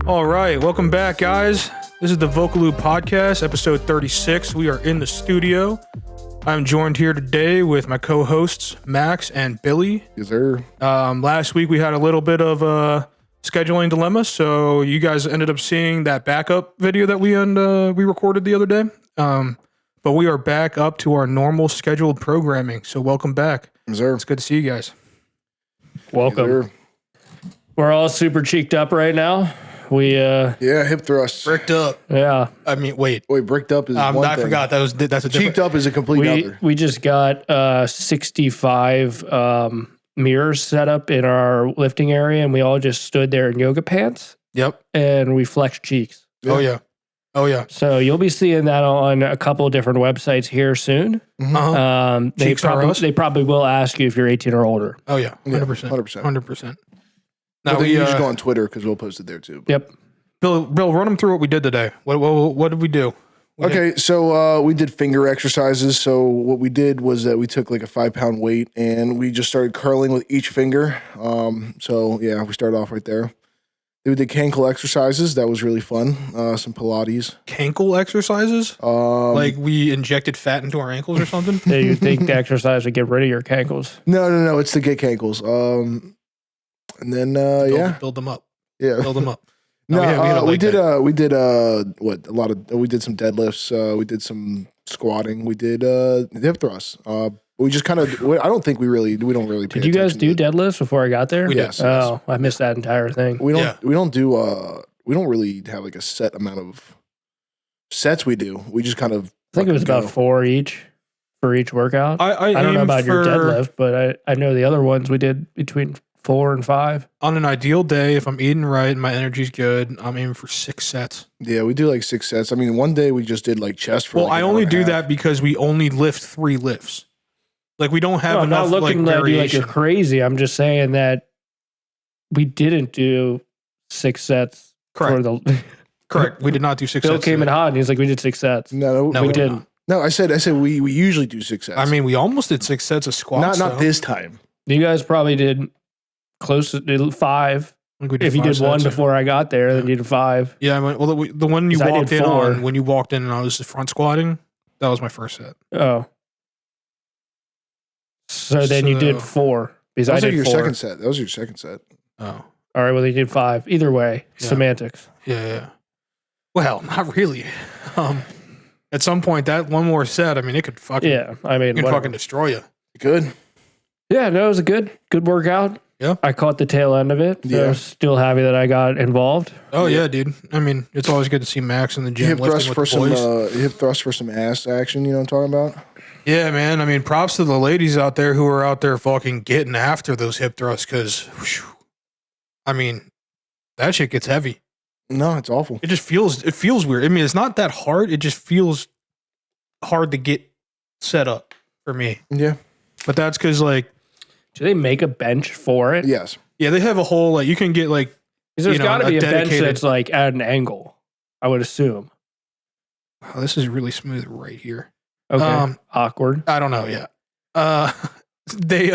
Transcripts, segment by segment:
All right, welcome back, guys. This is the Vocal Lube Podcast, episode 36. We are in the studio. I'm joined here today with my co-hosts, Max and Billy. Yes, sir. Last week we had a little bit of a scheduling dilemma, so you guys ended up seeing that backup video that we recorded the other day. But we are back up to our normal scheduled programming, so welcome back. Yes, sir. It's good to see you guys. Welcome. Yes, sir. We're all super cheeked up right now. We hip thrusts. Bricked up. yeah. I mean, wait. Wait, bricked up is one I thing. forgot that's a different. Cheeked up is a complete other. We just got 65 mirrors set up in our lifting area, and we all just stood there in yoga pants Yep. and we flexed cheeks. Oh yeah. Oh yeah. So you'll be seeing that on a couple of different websites here soon. Uh-huh. Cheeks are us? They probably will ask you if you're 18 or older. Oh yeah. 100%. 100%. 100%. Now Now you just go on Twitter because we'll post it there too. Yep. Bill, run them through what we did today. What did we do? So we did finger exercises. So what we did was that we took like a 5-pound weight and we just started curling with each finger. So yeah, we started off right there. Then we did cankle exercises. That was really fun. Some Pilates. Cankle exercises? Like we injected fat into our ankles or something? Yeah, you think the exercise would get rid of your cankles? No. It's to get cankles. And then Build them up. yeah. Build them up. No, we had a we leg did day. we did some deadlifts, we did some squatting, we did hip thrusts. We just kind of I don't think we don't really pay Did you guys attention do deadlifts before I got there? We did. Yes. Oh, I missed that entire thing. we don't Yeah. we don't really have like a set amount of sets we do. We just kind of I think it was fucking about 4 each for each workout. I don't know aim about your for- deadlift, but I know the other ones we did between 4 and 5. On an ideal day, if I'm eating right and my energy's good, I'm aiming for 6 sets. Yeah, we do like 6 sets. I mean, one day we just did like chest for Well, like I an hour only and a do half. that because we only lift 3 lifts. Like we don't have No, I'm enough not looking like at you like variation. you're crazy. I'm just saying that we didn't do 6 sets. Correct. For the Correct. We did not do 6 Bill sets. came in today. hot and he's like, we did 6 sets. No, No, we we did didn't. not. no, I said we usually do 6 sets. I mean, we almost did 6 sets of squats. not though. this time. You guys probably did close to 5. I think we did If you 5 did 1 sets. before I got there, then you did 5. Yeah, well, the one you 'Cause I walked did in 4. on, when you walked in and I was front squatting, that was my first set. Oh. So then you did So- 4. Because That I was like did your 4. second set. That was your second set. Oh, All right, well, you did 5. Either way, Yeah. semantics. yeah. Well, not really. At some point, that one more set, I mean, it could fucking, Yeah, I mean, it could whatever. fucking destroy you. Good. Yeah, no, it was a good workout. Yeah. I caught the tail end of it. So Yeah. I'm still happy that I got involved. Oh yeah, dude. I mean, it's always good to see Max in the gym Hip thrust lifting for with the some boys. hip thrust for some ass action. You know what I'm talking about? Yeah, man. I mean, props to the ladies out there who are out there fucking getting after those hip thrusts because, I mean, that shit gets heavy. No, it's awful. It feels weird. I mean, it's not that hard. It just feels hard to get set up for me. Yeah. But that's because, like, Do they make a bench for it? Yes. yeah, they have a whole, like, you can get, like, Because there's you know, got to a be a bench dedicated- that's like at an angle, I would assume. wow, this is really smooth right here. Okay. Awkward. I don't know yet. They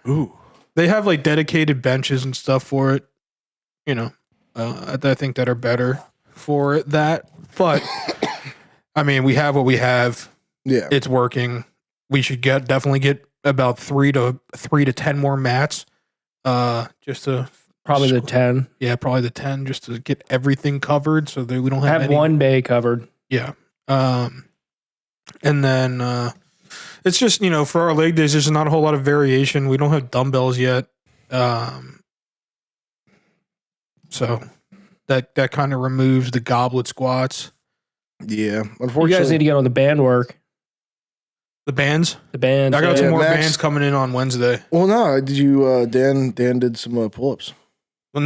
Ooh. they have like dedicated benches and stuff for it. You know, I think that are better for that. But I mean, we have what we have. Yeah. It's working. We should definitely get about 3 to 10 more mats. Just to Probably the 10. probably the 10 just to get everything covered so that we don't I have have any. one bay covered. Yeah. And then it's just, you know, for our leg days, there's not a whole lot of variation. We don't have dumbbells yet. So that kind of removes the goblet squats. Yeah. You Unfortunately. guys need to get on the band work. The bands. The band. I got Yeah, some more Max- bands coming in on Wednesday. Well, no. Did you? Dan did some pull-ups. Well,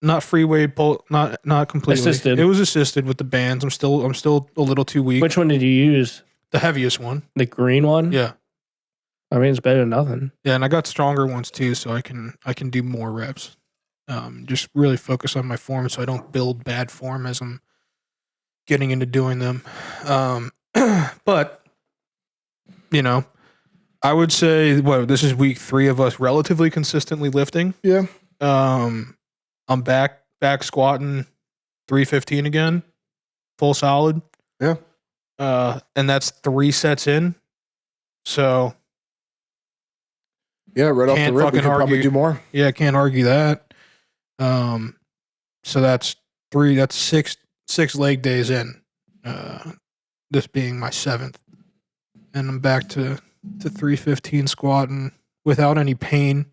not free weight pull, not completely. Assisted. It was assisted with the bands. I'm still a little too weak. Which one did you use? The heaviest one. The green one? Yeah. I mean, it's better than nothing. Yeah, and I got stronger ones too, so I can do more reps. Just really focus on my form, so I don't build bad form as I'm getting into doing them. But you know, I would say this is week 3 of us relatively consistently lifting. Yeah. I'm back back squatting 315 again, full solid. Yeah. And that's 3 sets in. So Yeah, right off the Can't rip, we fucking could probably argue. do more. yeah, can't argue that. So that's 6 leg days in. This being my 7th, and I'm back to 315 squatting without any pain,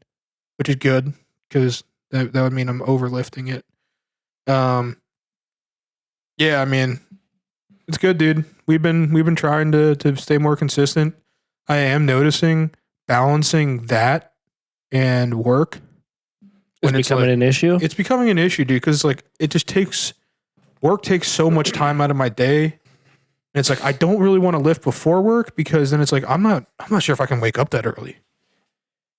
which is good because that would mean I'm overlifting it. Yeah, I mean, it's good, dude. We've been trying to stay more consistent. I am noticing balancing that and work It's becoming an issue. it's becoming an issue, dude, because like it just takes so much time out of my day. And it's like I don't really want to lift before work because then it's like I'm not sure if I can wake up that early.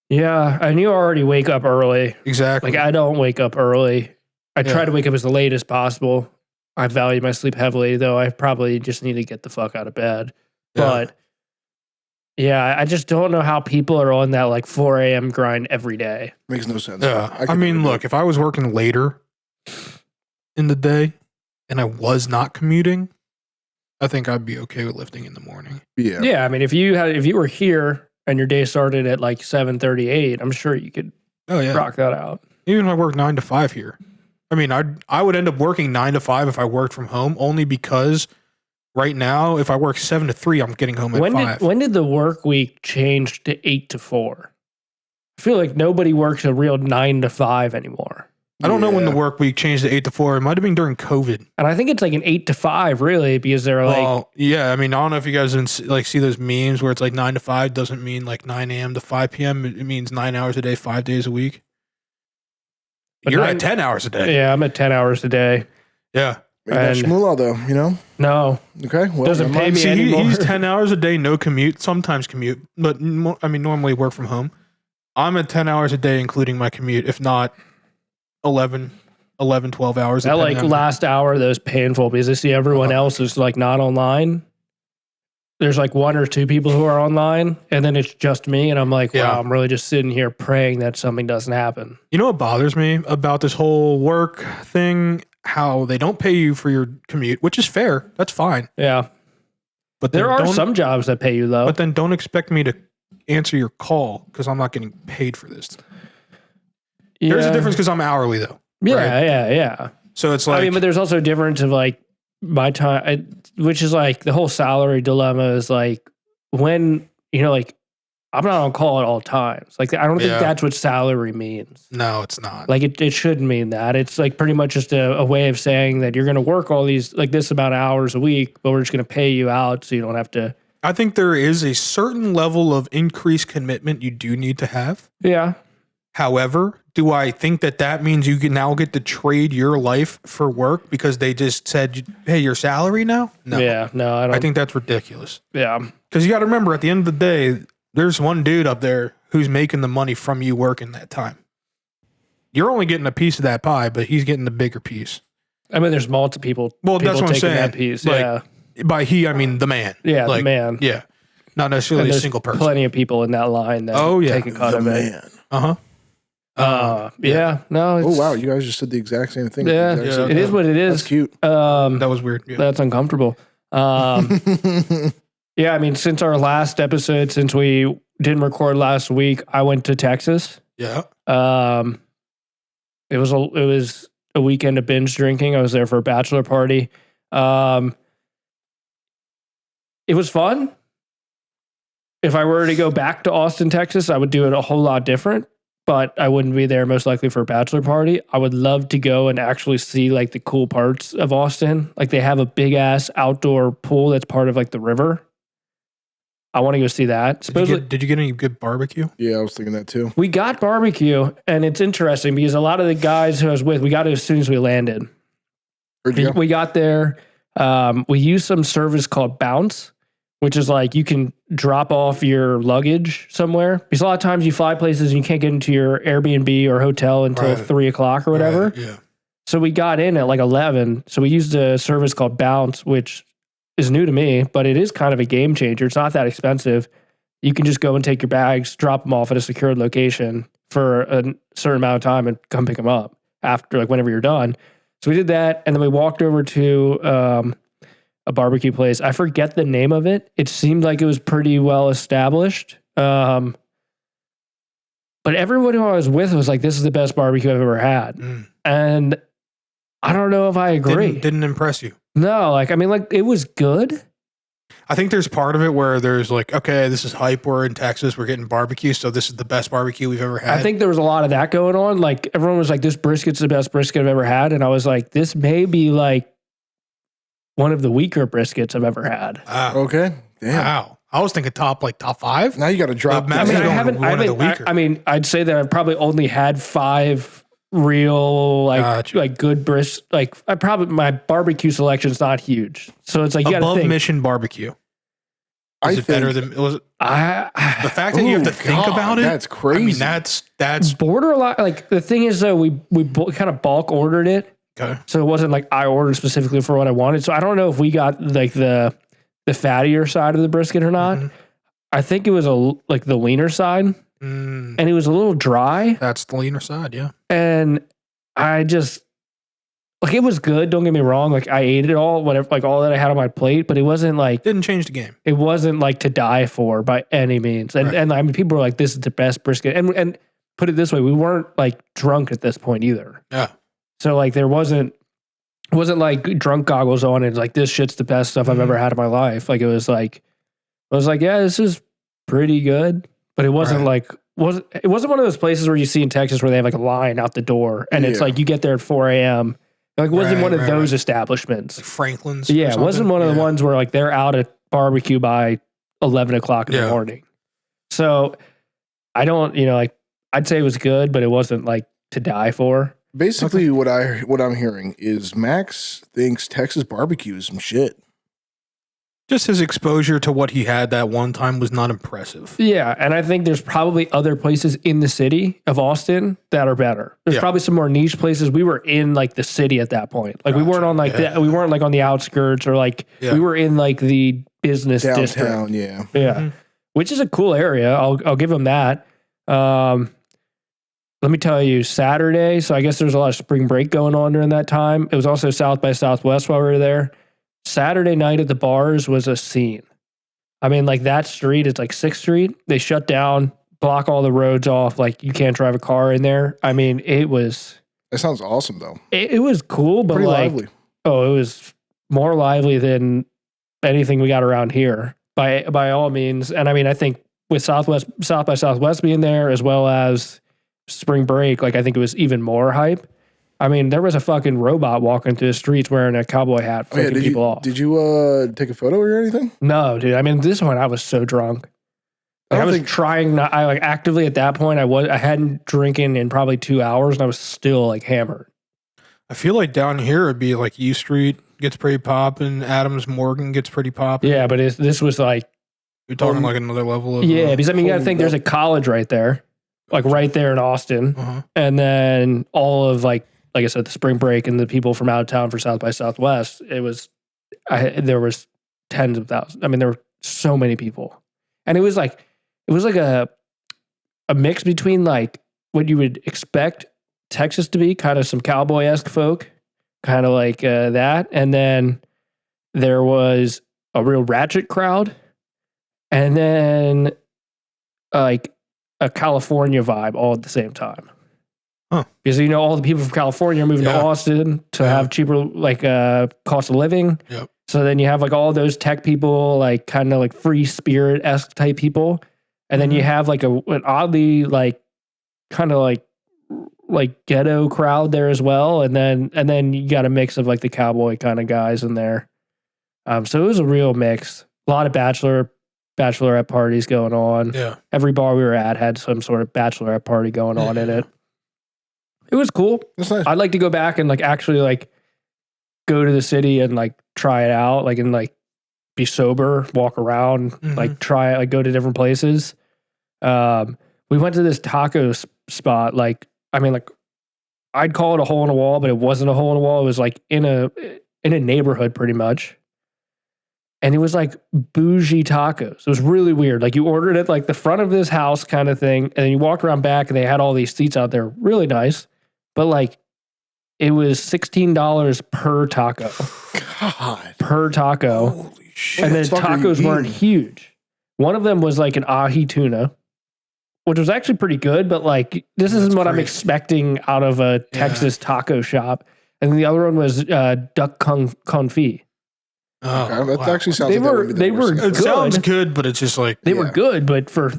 Yeah, and you already wake up early. Exactly. Like I don't wake up early. I try to wake up as late as possible. I value my sleep heavily, though. I probably just need to get the fuck out of bed. Yeah. But yeah, I just don't know how people are on that like 4 a.m. grind every day. Makes no sense. Yeah. I could mean, never do look, if I was working later in the day and I was not commuting, I think I'd be okay with lifting in the morning. it. Yeah. Yeah, I mean, if you were here and your day started at like 7:38, I'm sure you could Oh yeah. rock that out. Even if I work 9 to 5 here. I mean, I would end up working 9 to 5 if I worked from home, only because right now, if I work 7 to 3, I'm getting home at 5. When did the work week change to 8 to 4? I feel like nobody works a real 9 to 5 anymore. I don't know when the Yeah. work week changed to 8 to 4. It might have been during COVID. And I think it's like an 8 to 5, really, because they're like, Well, yeah. I mean, I don't know if you guys didn't see those memes where it's like 9 to 5 doesn't mean like 9 a.m. to 5 p.m. It means 9 hours a day, 5 days a week. But You're 9 at 10 hours a day. yeah, I'm at 10 hours a day. Yeah. Make that And- shmoolah, though, you know? No, Okay. Well, Doesn't never pay mind. me See, anymore. he's 10 hours a day, no commute, sometimes commute, but I mean, normally work from home. I'm at 10 hours a day, including my commute, if not 11, 12 hours. that depending like on- last hour, that was painful because I see everyone else is like not online. There's like 1 or 2 people who are online, and then it's just me, and I'm like, wow, Yeah. I'm really just sitting here praying that something doesn't happen. You know what bothers me about this whole work thing? How they don't pay you for your commute, which is fair. That's fine. Yeah, But there then are don't- some jobs that pay you though. But then don't expect me to answer your call because I'm not getting paid for this. There's a difference because I'm hourly though. Yeah, right? yeah. So it's like I mean, but there's also a difference of like my time, which is like the whole salary dilemma is like when, you know, like I'm not on call at all times. Like I don't think Yeah. that's what salary means. no, it's not. Like it shouldn't mean that. It's like pretty much just a way of saying that you're going to work all these, like this amount of hours a week, but we're just going to pay you out so you don't have to. I think there is a certain level of increased commitment you do need to have. Yeah. However, do I think that means you can now get to trade your life for work because they just said you pay your salary now? No. Yeah. No, I don't. I think that's ridiculous. yeah. Because you got to remember, at the end of the day, there's one dude up there who's making the money from you working that time. You're only getting a piece of that pie, but he's getting the bigger piece. I mean, there's multiple people. Well, that's people what I'm taking saying. That piece. Like, yeah. By he, I mean the man. Yeah. like, the man. Yeah. Not And necessarily a there's single person. plenty of people in that line that Oh, yeah. take a cut The of it. man. Uh-huh. Yeah. No. Oh, It's, wow. You guys just said the exact same thing. Yeah. The exact Yeah. same It is thing. what it That's is. cute. That was weird. Yeah. That's uncomfortable. Yeah, I mean, since our last episode, since we didn't record last week, I went to Texas. Yeah. It was a weekend of binge drinking. I was there for a bachelor party. It was fun. If I were to go back to Austin, Texas, I would do it a whole lot different, but I wouldn't be there most likely for a bachelor party. I would love to go and actually see like the cool parts of Austin. Like they have a big ass outdoor pool that's part of like the river. I want to go see that. Did you get any good barbecue? Yeah, I was thinking that too. We got barbecue, and it's interesting because a lot of the guys who I was with, we got it as soon as we landed. Where'd you go? We got there. We used some service called Bounce, which is like you can drop off your luggage somewhere. Because a lot of times you fly places and you can't get into your Airbnb or hotel until Right. 3 o'clock or whatever. Right, yeah. So we got in at like 11. So we used a service called Bounce, which is new to me, but it is kind of a game changer. It's not that expensive. You can just go and take your bags, drop them off at a secured location for a certain amount of time and come pick them up. after, like whenever you're done. So we did that, and then we walked over to a barbecue place. I forget the name of it. It seemed like it was pretty well established. But everyone who I was with was like, this is the best barbecue I've ever had. And I don't know if I agree. Didn't impress you. No, like, I mean, like, it was good. I think there's part of it where there's like, okay, this is hype. We're in Texas. We're getting barbecue. So this is the best barbecue we've ever had. I think there was a lot of that going on. Like, everyone was like, this brisket's the best brisket I've ever had. And I was like, this may be like one of the weaker briskets I've ever had. Wow. Okay. Damn. Wow. I was thinking top 5. Now you got to drop. But I mean, I'd say that I've probably only had 5 real like good brisk. Like, my barbecue selection's not huge. So it's like, you got to think. Mission barbecue. Is it better than it was? The fact that you have to think about it. That's crazy. I mean, that's borderline. Like, the thing is though, we kind of bulk ordered it. Okay. So it wasn't like I ordered specifically for what I wanted. So I don't know if we got like the fattier side of the brisket or not. I think it was like the leaner side, and it was a little dry. That's the leaner side, yeah. And I just like, it was good. Don't get me wrong. Like, I ate it all, whatever, like all that I had on my plate, but it wasn't like, didn't change the game. It wasn't like to die for by any means. And and I mean, people were like, this is the best brisket. And put it this way, we weren't like drunk at this point either. Yeah. So like, it wasn't like drunk goggles on and like, this shit's the best stuff I've ever had in my life. Like, it was like, yeah, this is pretty good, but it wasn't like, it wasn't one of those places where you see in Texas where they have like a line out the door and it's like, you get there at 4 a.m. Like, it wasn't one of those establishments. Like Franklin's. Yeah, it wasn't one of the ones where like they're out at barbecue by 11 o'clock in the morning. So I don't, like, I'd say it was good, but it wasn't like to die for. Basically, what I'm hearing is Max thinks Texas barbecue is some shit. Just his exposure to what he had that one time was not impressive. Yeah, and I think there's probably other places in the city of Austin that are better. There's probably some more niche places. We were in like the city at that point. Like, we weren't on like we weren't like on the outskirts or like we were in like the business downtown. District. Yeah, which is a cool area. I'll give them that. Let me tell you, Saturday. So I guess there's a lot of spring break going on during that time. It was also South by Southwest while we were there. Saturday night at the bars was a scene. I mean, like, that street, it's like 6th Street. They shut down, block all the roads off. Like, you can't drive a car in there. I mean, it was... That sounds awesome, though. It was cool, but pretty like... lively. Oh, it was more lively than anything we got around here, by all means. And I mean, I think with South by Southwest being there, as well as spring break, like, I think it was even more hype. I mean, there was a fucking robot walking through the streets wearing a cowboy hat, flipping people off. Did you take a photo or anything? No, dude. I mean, this one I was so drunk. Like, I was trying not. I like actively at that point. I hadn't drinking in probably 2 hours, and I was still like hammered. I feel like down here it'd be like U Street gets pretty popping, Adams Morgan gets pretty popping. Yeah, but this was like, you're talking like another level of because I mean, you got to think there's a college right there, like right there in Austin, and then all of like I said, the spring break and the people from out of town for South by Southwest. There was tens of thousands. I mean, there were so many people, and it was like a mix between like what you would expect Texas to be, kind of some cowboy-esque folk, kind of like that, and then there was a real ratchet crowd, and then like a California vibe all at the same time. Huh. Because all the people from California are moving to Austin to have cheaper like cost of living. Yep. So then you have like all those tech people, like kind of like free spirit-esque type people, and then you have like an oddly like kind of like ghetto crowd there as well, and then you got a mix of like the cowboy kind of guys in there. So it was a real mix. A lot of bachelorette parties going on. Yeah. Every bar we were at had some sort of bachelorette party going on in it. It was cool. That's nice. I'd like to go back and like actually like go to the city and like try it out, like and like be sober, walk around, like try it, like go to different places. We went to this taco spot. Like, I mean, like I'd call it a hole in a wall, but it wasn't a hole in a wall. It was like in a neighborhood pretty much. And it was like bougie tacos. It was really weird. Like you ordered it like the front of this house kind of thing. And then you walked around back and they had all these seats out there. Really nice. But like It was $16 per taco. God. Per taco. Holy shit. And then What the fuck are you tacos weren't eating? huge. One of them was like an ahi tuna, which was actually pretty good, but like this isn't what I'm great. expecting out of a Texas taco shop. And then the other one was duck confit. Oh, Okay, that wow. actually sounds They like that were- would be the they worst were thing. It sounds good. good, but it's just like They were Yeah. good, but for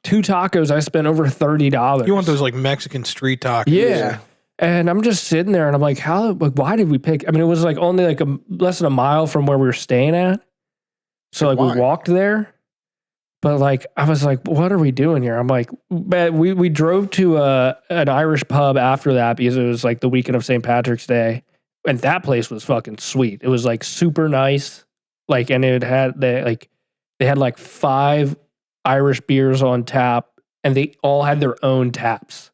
2 tacos, I spent over $30. you want those like Mexican street tacos. Yeah. And I'm just sitting there and I'm like, why did we pick? I mean, it was like only like less than a mile from where we were staying at. So like Why? we walked there, but like, I was like, what are we doing here? I'm like, we drove to an Irish pub after that because it was like the weekend of St. Patrick's Day. And that place was fucking sweet. It was like super nice. Like, and they had like 5 Irish beers on tap and they all had their own taps,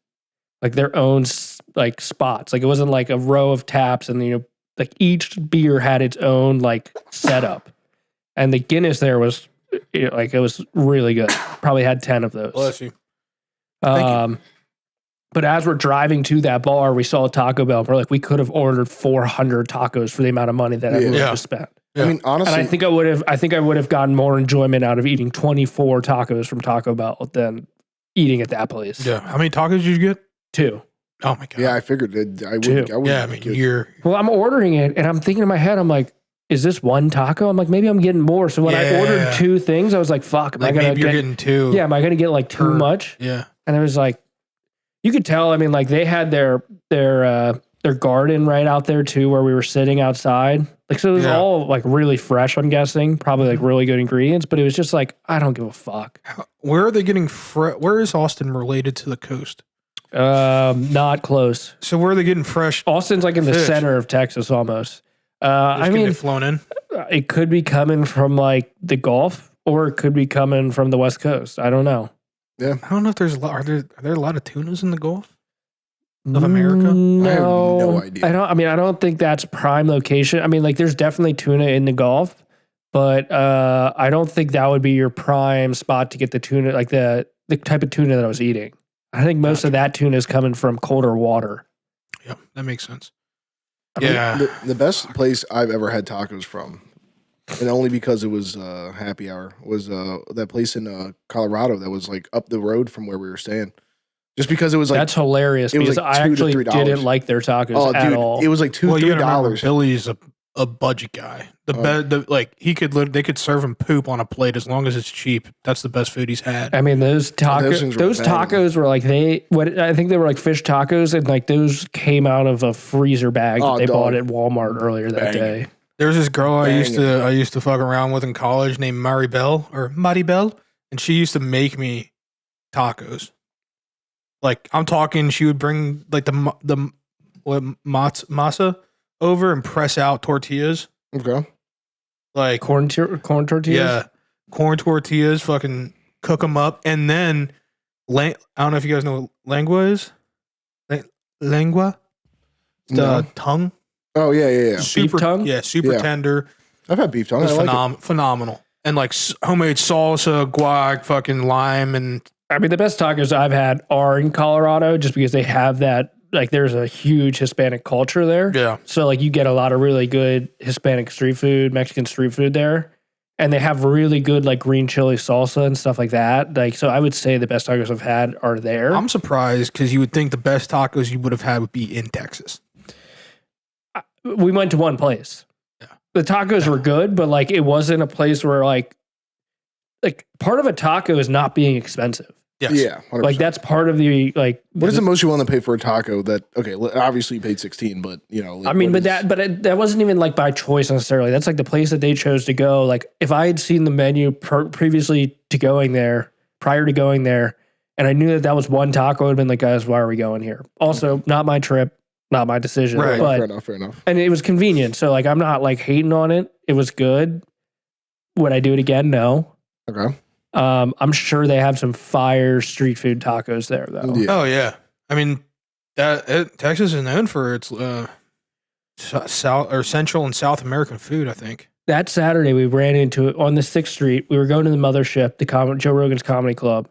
like their own like spots. Like it wasn't like a row of taps and, you know, like each beer had its own like setup. And the Guinness there was like, it was really good. Probably had 10 of those. Bless you. Thank you. But as we're driving to that bar, we saw a Taco Bell. We're like, we could have ordered 400 tacos for the amount of money that everyone Yeah. just spent. Yeah. I mean, honestly, And I think I would have gotten more enjoyment out of eating 24 tacos from Taco Bell than eating at that place. Yeah. How many tacos did you get? 2. Oh my god. yeah, I figured that I Two. would. Yeah. I mean, you're. Well, I'm ordering it and I'm thinking in my head, I'm like, is this one taco? I'm like, maybe I'm getting more. So when I Yeah. ordered 2 things, I was like, fuck, am Like I gonna maybe you're get, getting 2. yeah, am I gonna get like too per- much? Yeah. And it was like, you could tell. I mean, like they had their garden right out there too, where we were sitting outside. Like, so it was Yeah. all like really fresh. I'm guessing, probably like really good ingredients. But it was just like, I don't give a fuck. Where are they getting? Where is Austin related to the coast? Not close. So where are they getting fresh? Austin's like in the Fish. center of Texas almost. Just I getting mean, it flown in. it could be coming from like the Gulf, or it could be coming from the West Coast. I don't know. I don't know if there's are there a lot of tunas in the Gulf of America? No, I have no idea. I don't think that's prime location. I mean, like there's definitely tuna in the Gulf, but I don't think that would be your prime spot to get the tuna, like the type of tuna that I was eating. I think most of that tuna is coming from colder water. Yeah, that makes sense. I mean, Yeah. the best place I've ever had tacos from, and only because it was happy hour, was that place in Colorado that was like up the road from where we were staying. Just because it was like, that's hilarious it was because like I $2 to actually $3. didn't like their tacos oh at dude, all. it was like $2, Well, you gotta remember, $3. Billy's a budget guy. Like they could serve him poop on a plate as long as it's cheap. That's the best food he's had. I mean, those those things were bad. tacos were like I think they were like fish tacos, and like those came out of a freezer bag Oh, that they dog. bought at Walmart earlier that Banging. day. There's this girl I used Banging. to fuck around with in college named Maribel, and she used to make me tacos. Like I'm talking, she would bring like the masa over and press out tortillas. Okay. Like Corn tortillas. yeah, corn tortillas. Fucking cook them up, and then I don't know if you guys know what lengua is. Lengua, the No. tongue. Oh yeah. Super tongue? Yeah, super Yeah. tender. I've had beef tongue. It was I like it. phenomenal. And like homemade salsa, guac, fucking lime, and I mean, the best tacos I've had are in Colorado, just because they have that. Like, there's a huge Hispanic culture there. yeah, So like you get a lot of really good Hispanic street food, Mexican street food there. And they have really good like green chili salsa and stuff like that. Like, so I would say the best tacos I've had are there. I'm surprised because you would think the best tacos you would have had would be in Texas. We went to one place. Yeah. The tacos were good, but like it wasn't a place where like part of a taco is not being expensive. Yes. Yeah. 100%. Like that's part of the like. What is the most you want to pay for a taco? That okay? Obviously you paid 16, but you know. Like, I mean, what but is- that wasn't even like by choice necessarily. That's like the place that they chose to go. Like if I had seen the menu previously to going there, prior to going there, and I knew that was one taco, I would have been like, guys, why are we going here? Also, not my trip, not my decision. Right. But fair enough. and it was convenient. So like I'm not like hating on it. It was good. Would I do it again? No. Okay. I'm sure they have some fire street food tacos there though. Yeah. Oh yeah. I mean, Texas is known for its South or Central and South American food. I think. That Saturday we ran into it on the 6th Street. We were going to the Mothership, Joe Rogan's comedy club.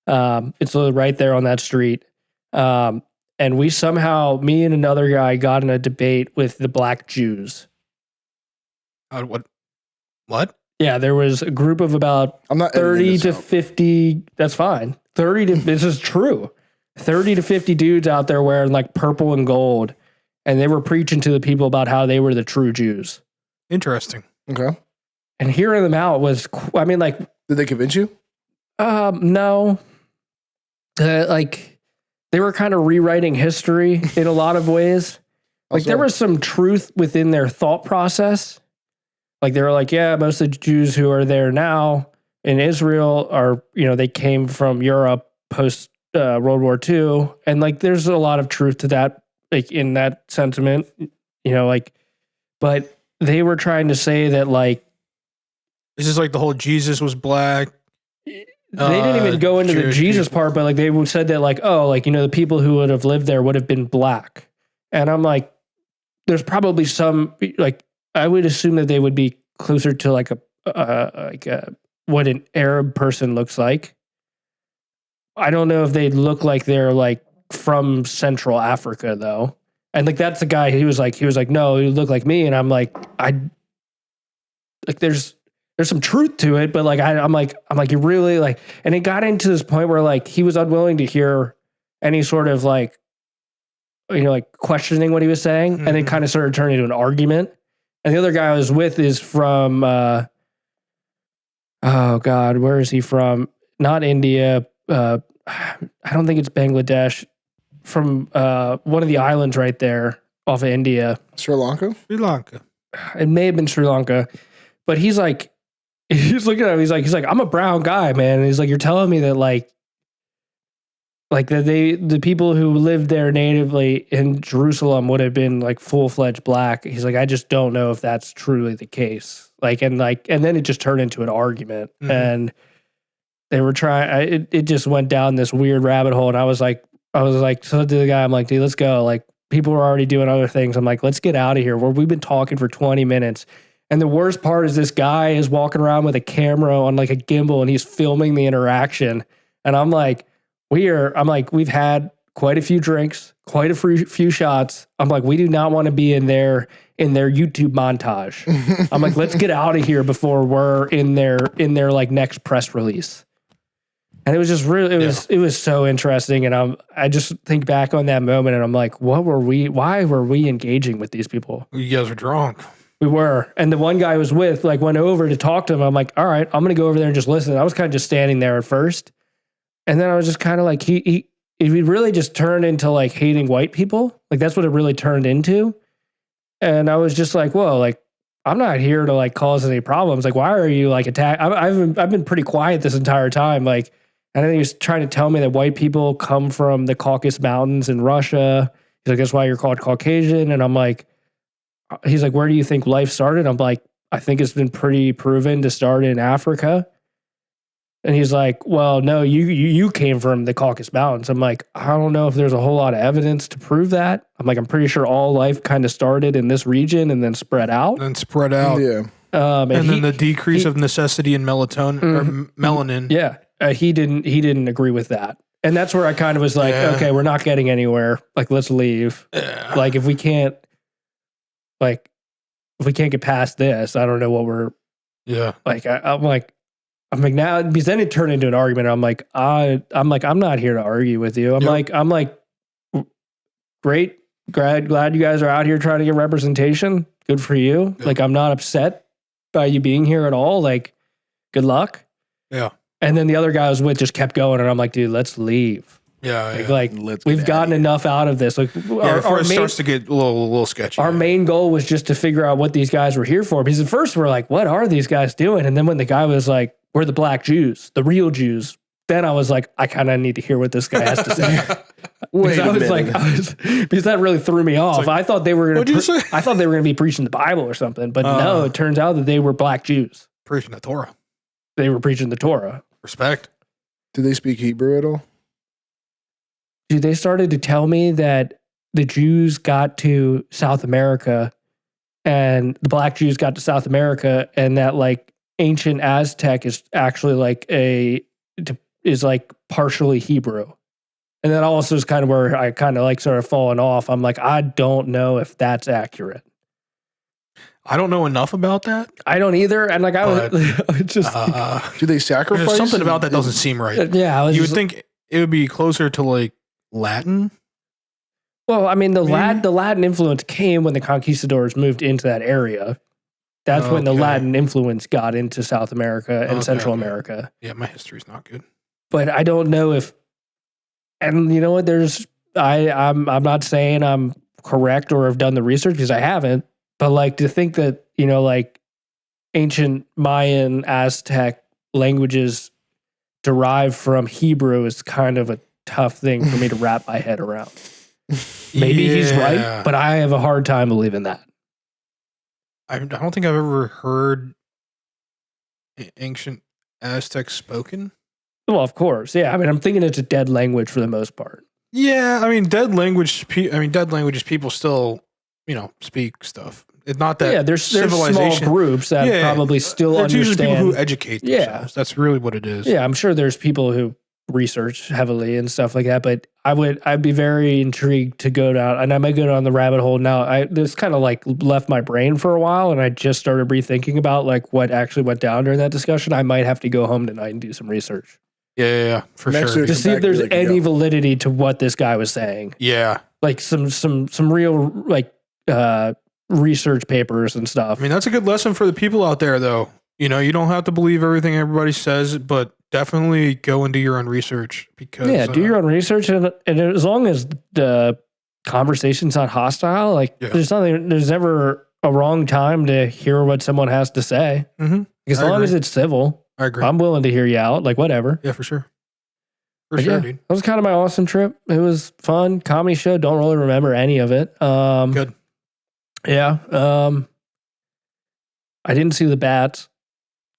It's right there on that street. And And me and another guy got in a debate with the black Jews. What? Yeah, there was a group of about I'm not 30 to 50. That's fine. This is true. 30 to 50 dudes out there wearing like purple and gold. And they were preaching to the people about how they were the true Jews. Interesting. Okay. And hearing them out was, I mean, like, Did they convince you? no. Like, they were kind of rewriting history in a lot of ways. Like, there was some truth within their thought process. Like, they were like, yeah, most of the Jews who are there now in Israel are, they came from Europe post World War II. And, like, there's a lot of truth to that, like, in that sentiment, but they were trying to say that, like, this is like the whole Jesus was black. They didn't even go into the Jesus part, but like they said that like, oh, like, the people who would have lived there would have been black. And I'm like, there's probably some, like, I would assume that they would be closer to like what an Arab person looks like. I don't know if they'd look like they're like from Central Africa though. And like, that's the guy, he was like, no, you look like me. And I'm like, there's some truth to it, but like, I'm like, you really like, and it got into this point where like, he was unwilling to hear any sort of like, like questioning what he was saying. And it kind of started turning into an argument. And the other guy I was with is from, oh God, where is he from? Not India. I don't think it's Bangladesh. From one of the islands right there off of India. Sri Lanka? Sri Lanka. It may have been Sri Lanka. But he's like, he's looking at him, he's like, I'm a brown guy, man. And he's like, you're telling me that like that the people who lived there natively in Jerusalem would have been like full-fledged black. He's like, I just don't know if that's truly the case. And then it just turned into an argument. Mm-hmm. And they were trying, it just went down this weird rabbit hole. And I was like, so to the guy, I'm like, dude, let's go. Like, people are already doing other things. I'm like, let's get out of here. We've been talking for 20 minutes. And the worst part is this guy is walking around with a camera on like a gimbal and he's filming the interaction. And I'm like, we've had quite a few drinks, quite a few shots. I'm like, we do not want to be in their YouTube montage. I'm like, let's get out of here before we're in their like next press release. And it was just really, it was so interesting. And I just think back on that moment and I'm like, why were we engaging with these people? You guys were drunk. We were. And the one guy I was with, like, went over to talk to him. I'm like, all right, I'm going to go over there and just listen. I was kind of just standing there at first. And then I was just kind of like, he really just turned into like hating white people. Like, that's what it really turned into. And I was just like, whoa, like, I'm not here to like cause any problems. Like, why are you like attack? I've been pretty quiet this entire time. Like, and then he was trying to tell me that white people come from the Caucasus Mountains in Russia. He's like, that's why you're called Caucasian. And I'm like, he's like, where do you think life started? I'm like, I think it's been pretty proven to start in Africa. And he's like, well, no, you came from the Caucasus Mountains. I'm like, I don't know if there's a whole lot of evidence to prove that. I'm like, I'm pretty sure all life kind of started in this region and then spread out. Yeah. And then the decrease of necessity in melatonin or melanin. Yeah. He didn't agree with that. And that's where I kind of was like, okay, we're not getting anywhere. Like, let's leave. Yeah. Like, if we can't get past this, I don't know what we're. Yeah. Like, I'm like now, because then it turned into an argument. I'm like, I'm not here to argue with you. I'm like, great, glad you guys are out here trying to get representation. Good for you. Yep. Like, I'm not upset by you being here at all. Like, good luck. Yeah. And then the other guy I was with just kept going, and I'm like, dude, let's leave. Yeah. Like we've gotten enough out of this. Like, before it starts to get a little sketchy. Our main goal was just to figure out what these guys were here for. Because at first we're like, what are these guys doing? And then when the guy was like, we're the black Jews, the real Jews, then I was like, I kind of need to hear what this guy has to say. Because that really threw me off. Like, I thought they were going to. I thought they were going to be preaching the Bible or something, but no, it turns out that they were black Jews preaching the Torah. They were preaching the Torah. Respect. Did they speak Hebrew at all? Dude, they started to tell me that the Jews got to South America and the black Jews got to South America, and that like ancient Aztec is actually like partially Hebrew. And then also is kind of where I kind of like sort of fallen off. I'm like, I don't know if that's accurate. I don't know enough about that. I don't either. And like, I was just, Do they sacrifice? There's something about that doesn't seem right. yeah. You would think it would be closer to like Latin. Well, I mean, the Latin influence came when the conquistadors moved into that area. That's when the Latin influence got into South America and Central America. Yeah, my history's not good. But I don't know if, and you know what? I'm not saying I'm correct or have done the research because I haven't. But like to think that, you know, like ancient Mayan, Aztec languages derive from Hebrew is kind of a tough thing for me to wrap my head around. Maybe he's right, but I have a hard time believing that. I don't think I've ever heard ancient Aztec spoken. Well, of course. Yeah. I mean, I'm thinking it's a dead language for the most part. Yeah. I mean, dead languages, people still, you know, speak stuff. It's not that there's small groups that probably still understand. It's usually people who educate themselves. That's really what it is. Yeah, I'm sure there's people who research heavily and stuff like that, but I'd be very intrigued to go down, and I might go down the rabbit hole now. This kind of like left my brain for a while, and I just started rethinking about like what actually went down during that discussion. I might have to go home tonight and do some research. Yeah, for sure. To see if there's any validity to what this guy was saying. Yeah. Like some real like research papers and stuff. I mean, that's a good lesson for the people out there, though. You know, you don't have to believe everything everybody says, but definitely go and do your own research. Because do your own research, and as long as the conversation's not hostile, like there's never a wrong time to hear what someone has to say. Mm-hmm. As long as it's civil, I agree. I'm willing to hear you out. Like whatever. Yeah, for sure. Dude. That was kind of my awesome trip. It was fun. Comedy show. Don't really remember any of it. Good. Yeah. I didn't see the bats.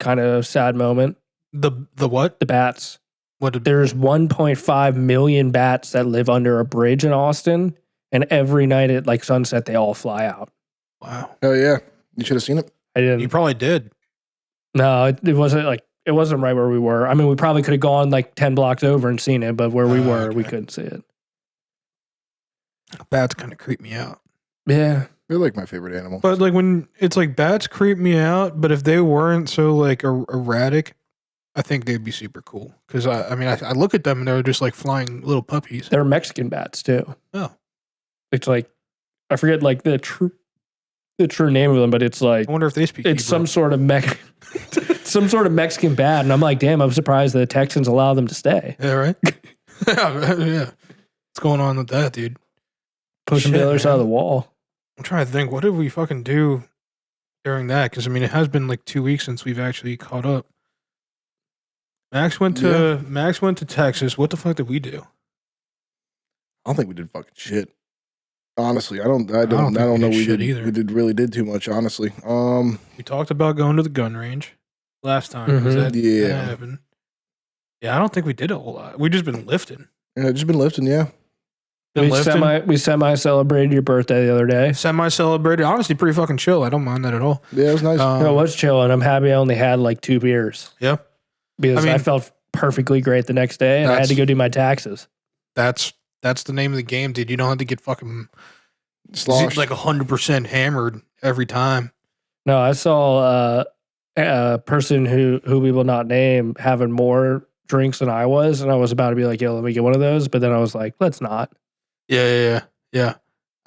Kind of sad moment. The what? The bats. What? There's 1.5 million bats that live under a bridge in Austin, and every night at like sunset, they all fly out. Wow. Oh yeah, you should have seen it. I didn't. You probably did. No, it wasn't like it wasn't right where we were. I mean, we probably could have gone like 10 blocks over and seen it, but where we were, we couldn't see it. Bats kind of creep me out. Yeah. They're like my favorite animal. But like when it's like bats creep me out, but if they weren't so like erratic, I think they'd be super cool. Because I look at them and they're just like flying little puppies. They're Mexican bats too. Oh, it's like I forget like the true name of them, but it's like I wonder if they speak. It's Hebrew. some sort of Mexican bat, and I'm like, damn, I'm surprised the Texans allow them to stay. Yeah, right. Yeah. What's going on with that, dude? Push them to the other side of the wall. I'm trying to think. What did we fucking do during that? Because I mean, it has been like 2 weeks since we've actually caught up. Max went to Texas. What the fuck did we do? I don't think we did fucking shit. Honestly, I don't know. We really did too much. Honestly, we talked about going to the gun range last time. Mm-hmm. That happened. Yeah, I don't think we did a whole lot. We just been lifting. Yeah, just been lifting. Yeah. We semi celebrated your birthday the other day. Semi celebrated. Honestly, pretty fucking chill. I don't mind that at all. Yeah, it was nice. It was chill, and I'm happy I only had like 2 beers. Yeah. Because I felt perfectly great the next day, and I had to go do my taxes. That's the name of the game, dude. You don't have to get fucking sloshed. Like 100% hammered every time. No, I saw a person who we will not name having more drinks than I was, and I was about to be like, yo, let me get one of those, but then I was like, let's not. Yeah.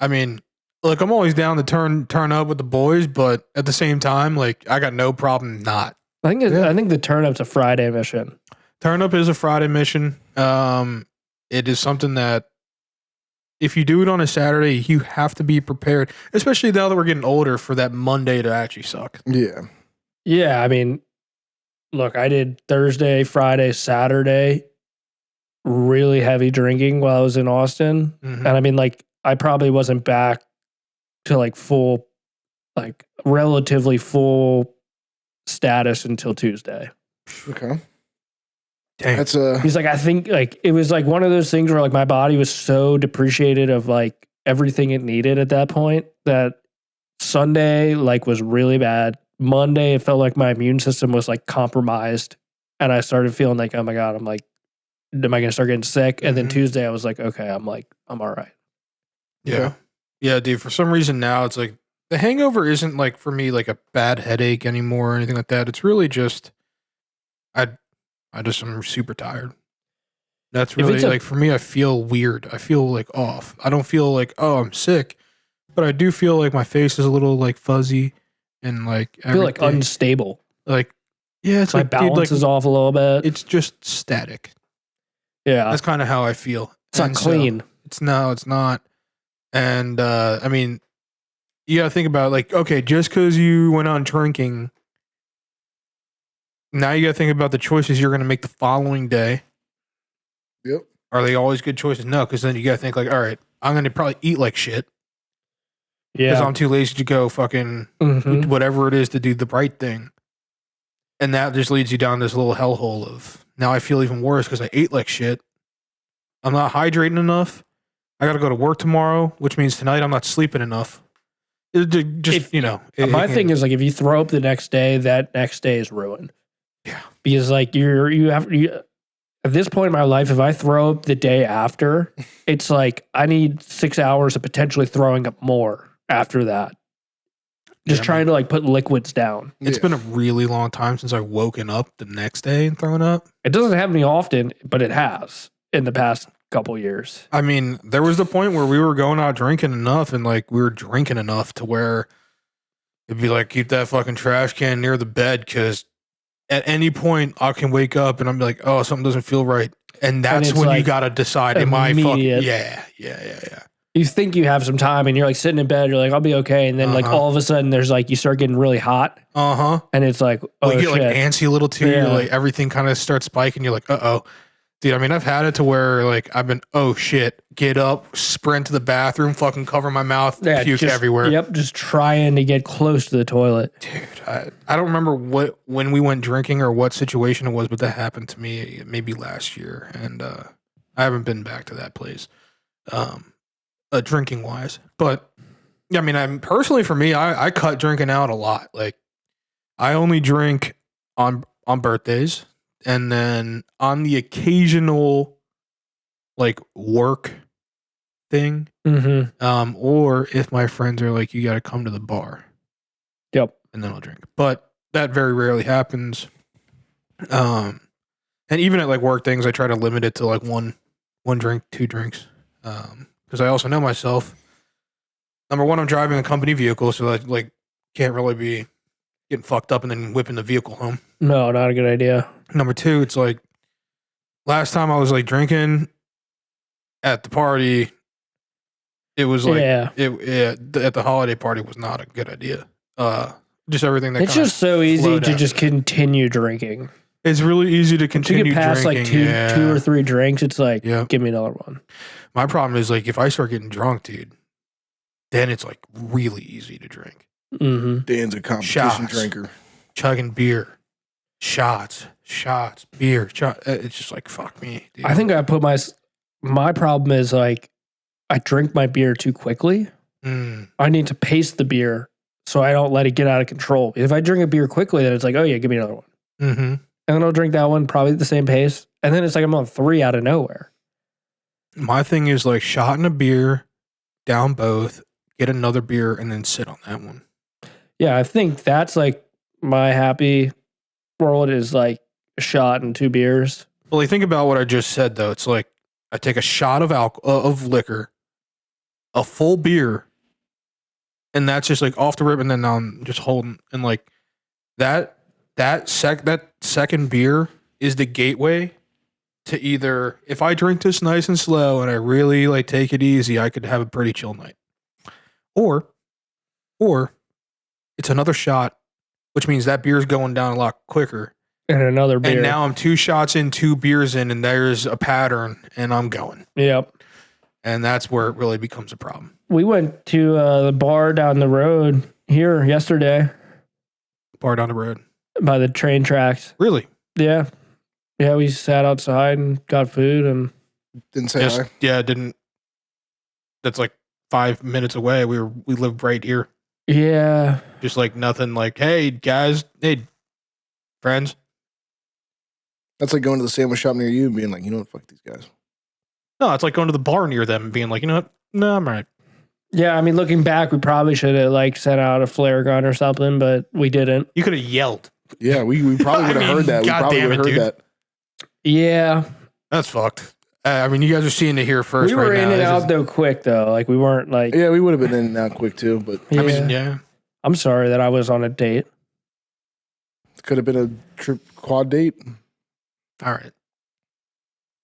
I mean, look, I'm always down to turn up with the boys, but at the same time, like, I got no problem not. I think the turn up's a Friday mission. Turn up is a Friday mission. It is something that if you do it on a Saturday, you have to be prepared, especially now that we're getting older, for that Monday to actually suck. Yeah. Yeah, I mean, look, I did Thursday, Friday, Saturday, really heavy drinking while I was in Austin. Mm-hmm. And I mean, like, I probably wasn't back to like full, like relatively full status until Tuesday. Okay. Dang. That's He's like, I think like it was like one of those things where like my body was so depreciated of like everything it needed at that point that Sunday like was really bad. Monday, it felt like my immune system was like compromised. And I started feeling like, oh my God, I'm like am I going to start getting sick? And then Mhm. Tuesday I was like, okay, I'm all right. Yeah. Okay. Yeah, dude. For some reason now it's like the hangover isn't like for me like a bad headache anymore or anything like that. It's really just I I'm super tired. That's really it's a- like for me I feel weird. I feel like off. I don't feel like, oh, I'm sick, but I do feel like my face is a little like fuzzy and like I feel like everything. unstable. Like yeah, it's My like dude, balance like is off a little bit. it's just static. Yeah. That's kind of how I feel. It's not And so- clean. it's not. And I mean, you gotta think about like, okay, just because you went on drinking, now you gotta think about the choices you're gonna make the following day. Yep. Are they always good choices? No, because then you gotta think like, all right, I'm gonna probably eat like shit because Yeah. I'm too lazy to go fucking Mhm. whatever it is to do the right thing. And that just leads you down this little hellhole of now I feel even worse because I ate like shit. I'm not hydrating enough. I got to go to work tomorrow, which means tonight I'm not sleeping enough. Just, My thing is like if you throw up the next day, that next day is ruined. Yeah. Because like you at this point in my life, if I throw up the day after, it's like I need 6 hours of potentially throwing up more after that. Just Yeah, trying to like put liquids down. it's been a really long time since I've woken up the next day and thrown up. It doesn't happen to me often, but it has in the past couple years. I mean, there was the point where we were going out drinking enough and like we were drinking enough to where it'd be like, keep that fucking trash can near the bed because at any point I can wake up and I'm like, oh, something doesn't feel right. And that's it's when you like got to decide, am I fucking, immediate. yeah. You think you have some time and you're like sitting in bed, you're like, I'll be okay. And then like Uh-huh. all of a sudden there's like, you start getting really hot Uh-huh. and it's like, oh Well, you get shit. like antsy a little too. Yeah. You're like everything kind of starts spiking. You're like, uh-oh. Dude, I mean, I've had it to where like I've been, oh shit, get up, sprint to the bathroom, fucking cover my mouth, puke just, everywhere. Yep, just trying to get close to the toilet. Dude, I don't remember when we went drinking or what situation it was, but that happened to me maybe last year, and I haven't been back to that place, drinking wise. But yeah, I mean, I'm personally for me, I cut drinking out a lot. Like I only drink on birthdays, and then on the occasional like work thing, Mm-hmm. or if my friends are like, you got to come to the bar. Yep. And then I'll drink. But that very rarely happens. And even at like work things, I try to limit it to like one drink, 2 drinks. Because I also know myself. Number one, I'm driving a company vehicle, so I like can't really be getting fucked up and then whipping the vehicle home. No, not a good idea. Number 2, it's like last time I was like drinking at the party, it was like at the holiday party was not a good idea. Just everything that It's just so easy flowed to out just of it. continue drinking. It's really easy to Once you continue get past drinking. like two or three drinks, it's like, Yeah. give me another one. My problem is like if I start getting drunk, dude, then it's like really easy to drink. Mm-hmm. Dan's a competition Shots. drinker. Chugging beer, shots, beer. It's just like fuck me, dude. I think I put my problem is like I drink my beer too quickly. I need to pace the beer so I don't let it get out of control. If I drink a beer quickly, then it's like, oh yeah, give me another one. Mm-hmm. And then I'll drink that one probably at the same pace. And then it's like I'm on 3 out of nowhere. My thing is like shotting a beer, down both, get another beer, and then sit on that one. Yeah, I think that's like my happy world is like a shot and 2 beers. Well, like, think about what I just said though. It's like I take a shot of of liquor, a full beer, and that's just like off the rip, and then I'm just holding and like that second beer is the gateway to either if I drink this nice and slow and I really like take it easy, I could have a pretty chill night. Or it's another shot, which means that beer's going down a lot quicker. And another beer. And now I'm 2 shots in, 2 beers in, and there's a pattern, and I'm going. Yep. And that's where it really becomes a problem. We went to the bar down the road here yesterday Bar down the road. by the train tracks. Really? Yeah. Yeah, we sat outside and got food and Didn't say hi. Didn't. That's like 5 minutes away. We lived right here. yeah. Just like nothing like, hey, guys, hey, friends. That's like going to the sandwich shop near you and being like, you know what, fuck these guys. No, it's like going to the bar near them and being like, you know what? No, I'm right. Yeah, I mean, looking back, we probably should have like sent out a flare gun or something, but we didn't. You could have yelled. Yeah, we probably would have heard that. We God probably damn would have it, heard dude. that. Yeah. That's fucked. I mean, you guys are seeing it here first. We were right in now. and out though quick though. Like we weren't like. Yeah, we would have been in and out quick too, but Yeah. I mean, yeah. I'm sorry that I was on a date. it could have been a quad date. All right.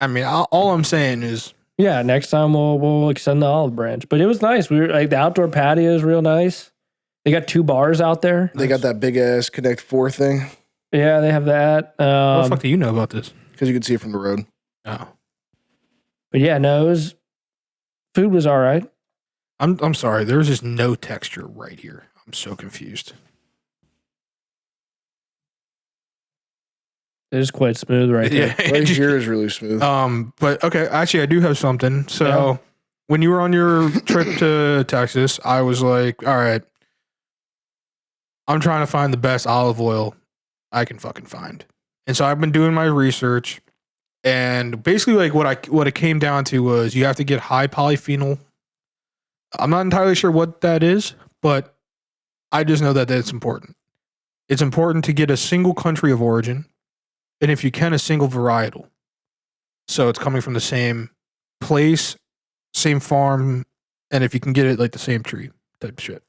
I mean, all I'm saying is, Yeah, next time we'll extend the olive branch. But it was nice. We were like the outdoor patio is real nice. They got 2 bars out there. They got that big ass Connect 4 thing Yeah, they have that. what the fuck do you know about this? because you can see it from the road. Oh, But yeah, no, food was all right. I'm sorry. There's just no texture right here. I'm so confused. It is quite smooth right there. Right here is really smooth. But okay, actually, I do have something. So Yeah. when you were on your trip to Texas, I was like, all right, I'm trying to find the best olive oil I can fucking find. And so I've been doing my research, and basically, like what it came down to was you have to get high polyphenol. I'm not entirely sure what that is, but I just know that it's important. It's important to get a single country of origin, and if you can, a single varietal. So it's coming from the same place, same farm, and if you can get it, like the same tree type of shit.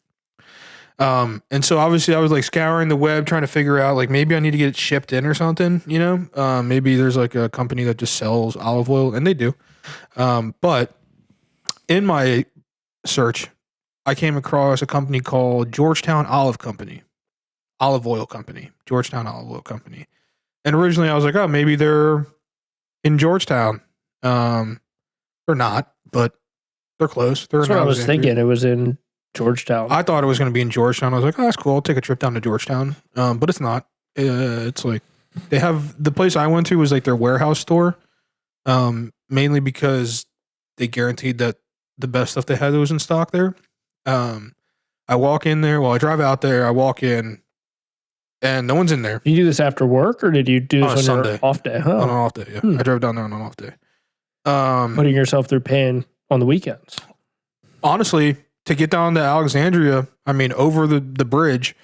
And so obviously I was like scouring the web trying to figure out like maybe I need to get it shipped in or something, you know? Maybe there's like a company that just sells olive oil, and they do. But in my search, I came across a company called Georgetown Olive Oil Company. And originally I was like, oh, maybe they're in Georgetown. They're not, but they're close. They're That's in what I was Alexandria. thinking. It was in Georgetown. I thought it was going to be in Georgetown. I was like, oh, that's cool. I'll take a trip down to Georgetown. But it's not. It's like they have the place I went to was like their warehouse store, mainly because they guaranteed that the best stuff they had was in stock there. I walk in there. Well, I drive out there. I walk in, and no one's in there. Did you do this after work, or did you do On a this on your Sunday. off day? On an Huh. off day. Yeah, I drove down there on an off day. Putting yourself through pain on the weekends. Honestly, to get down to Alexandria, I mean, over the bridge,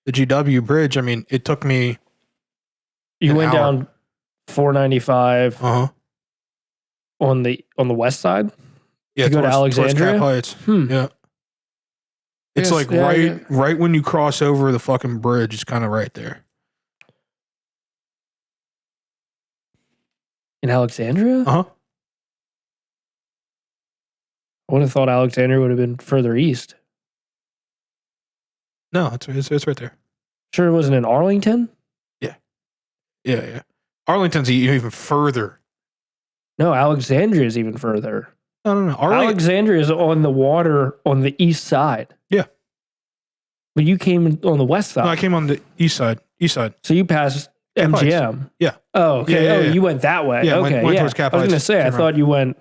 the GW bridge, I mean, it took me. You An went hour. down 495 Uh huh. on the west side. Yeah, To go to towards Alexandria? Cap Heights. Hmm. Yeah. It's Yes, like yeah, right when you cross over the fucking bridge. It's kind of right there. In Alexandria? Uh huh. I would have thought Alexandria would have been further east. No, it's right there. Sure, it wasn't in Arlington. Yeah. Arlington's even further. No, Alexandria is even further. No. Alexandria is on the water on the east side. Yeah. But you came on the west side. No, I came on the east side. So you passed Cap Heights. MGM. Yeah. Oh, okay. Yeah. You went that way. Yeah, okay. went towards Cap I was going to Heights. say, I Came thought you went.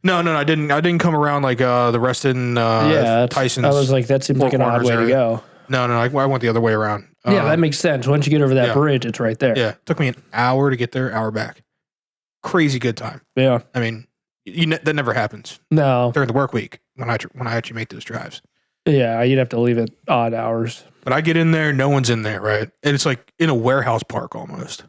No, I didn't. I didn't come around like the Reston Tyson's. I was like, that seems Four like an odd Corners way to area. go. No. I went the other way around. Yeah, that makes sense. Once you get over that yeah. bridge, it's right there. Yeah, it took me an hour to get there, hour back. Crazy good time. Yeah. I mean, that never happens No. during the work week when I actually make those drives. Yeah, you'd have to leave at odd hours. But I get in there, no one's in there, right? And it's like in a warehouse park almost,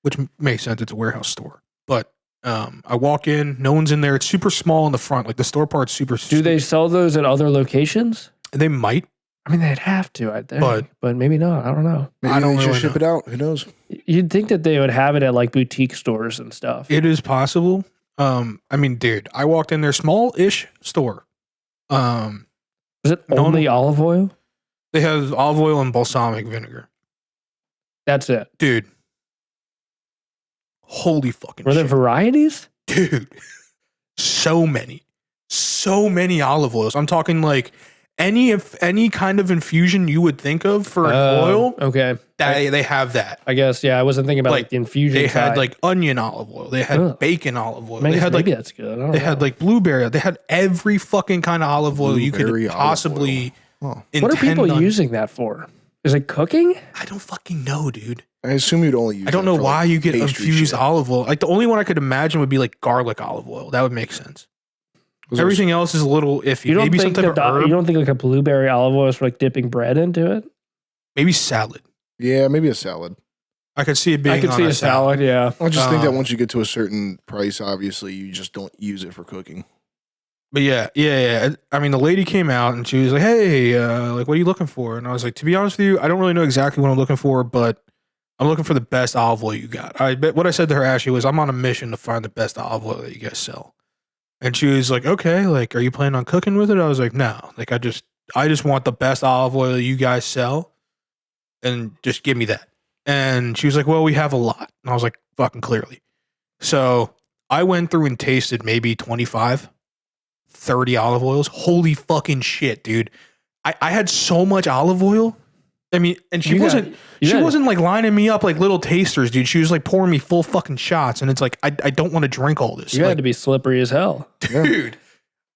which makes sense. It's a warehouse store. But I walk in, no one's in there. It's super small in the front. Like the store part's super. Do they sell those at other locations? They might. I mean, they'd have to, I think, but maybe not. I don't know. Maybe I don't they should really ship know. it out. Who knows? You'd think that they would have it at like boutique stores and stuff. It is possible. I mean, dude, I walked in there, small-ish store. Is it only olive oil? They have olive oil and balsamic vinegar. That's it. Dude. Holy fucking Were there shit. varieties? Dude. So many olive oils. I'm talking like any kind of infusion you would think of for an oil. Okay. They have that. I guess, yeah. I wasn't thinking about like the infusion. They had side. like onion olive oil. They had Ugh. bacon olive oil. Maybe, They had like maybe that's good. I don't they know. had like blueberry. They had every fucking kind of olive oil you Blueberry could olive possibly oil. Huh. What are people intend on. using that for? Is it cooking? I don't fucking know, dude. I assume you'd only use. I don't know why you get pastry infused shit. olive oil. Like the only one I could imagine would be like garlic olive oil. That would make sense. Everything else is a little iffy. You don't Maybe think some type of herb. you don't think like a blueberry olive oil is for like dipping bread into it? Maybe salad. Yeah, maybe a salad. I could see it being. I could on see a salad. Yeah. I just think that once you get to a certain price, obviously, you just don't use it for cooking. But yeah. I mean, the lady came out and she was like, "Hey, like, what are you looking for?" And I was like, "To be honest with you, I don't really know exactly what I'm looking for, but I'm looking for the best olive oil you got." What I said to her actually was, "I'm on a mission to find the best olive oil that you guys sell." And she was like, "Okay, like, are you planning on cooking with it?" I was like, "No, like, I just want the best olive oil you guys sell, and just give me that." And she was like, "Well, we have a lot." And I was like, "Fucking clearly." So I went through and tasted maybe 25, 30 olive oils. Holy fucking shit, dude. I had so much olive oil. I mean, and she wasn't like lining me up like little tasters, dude. She was like pouring me full fucking shots. And it's like, I don't want to drink all this. You like, had to be slippery as hell. dude.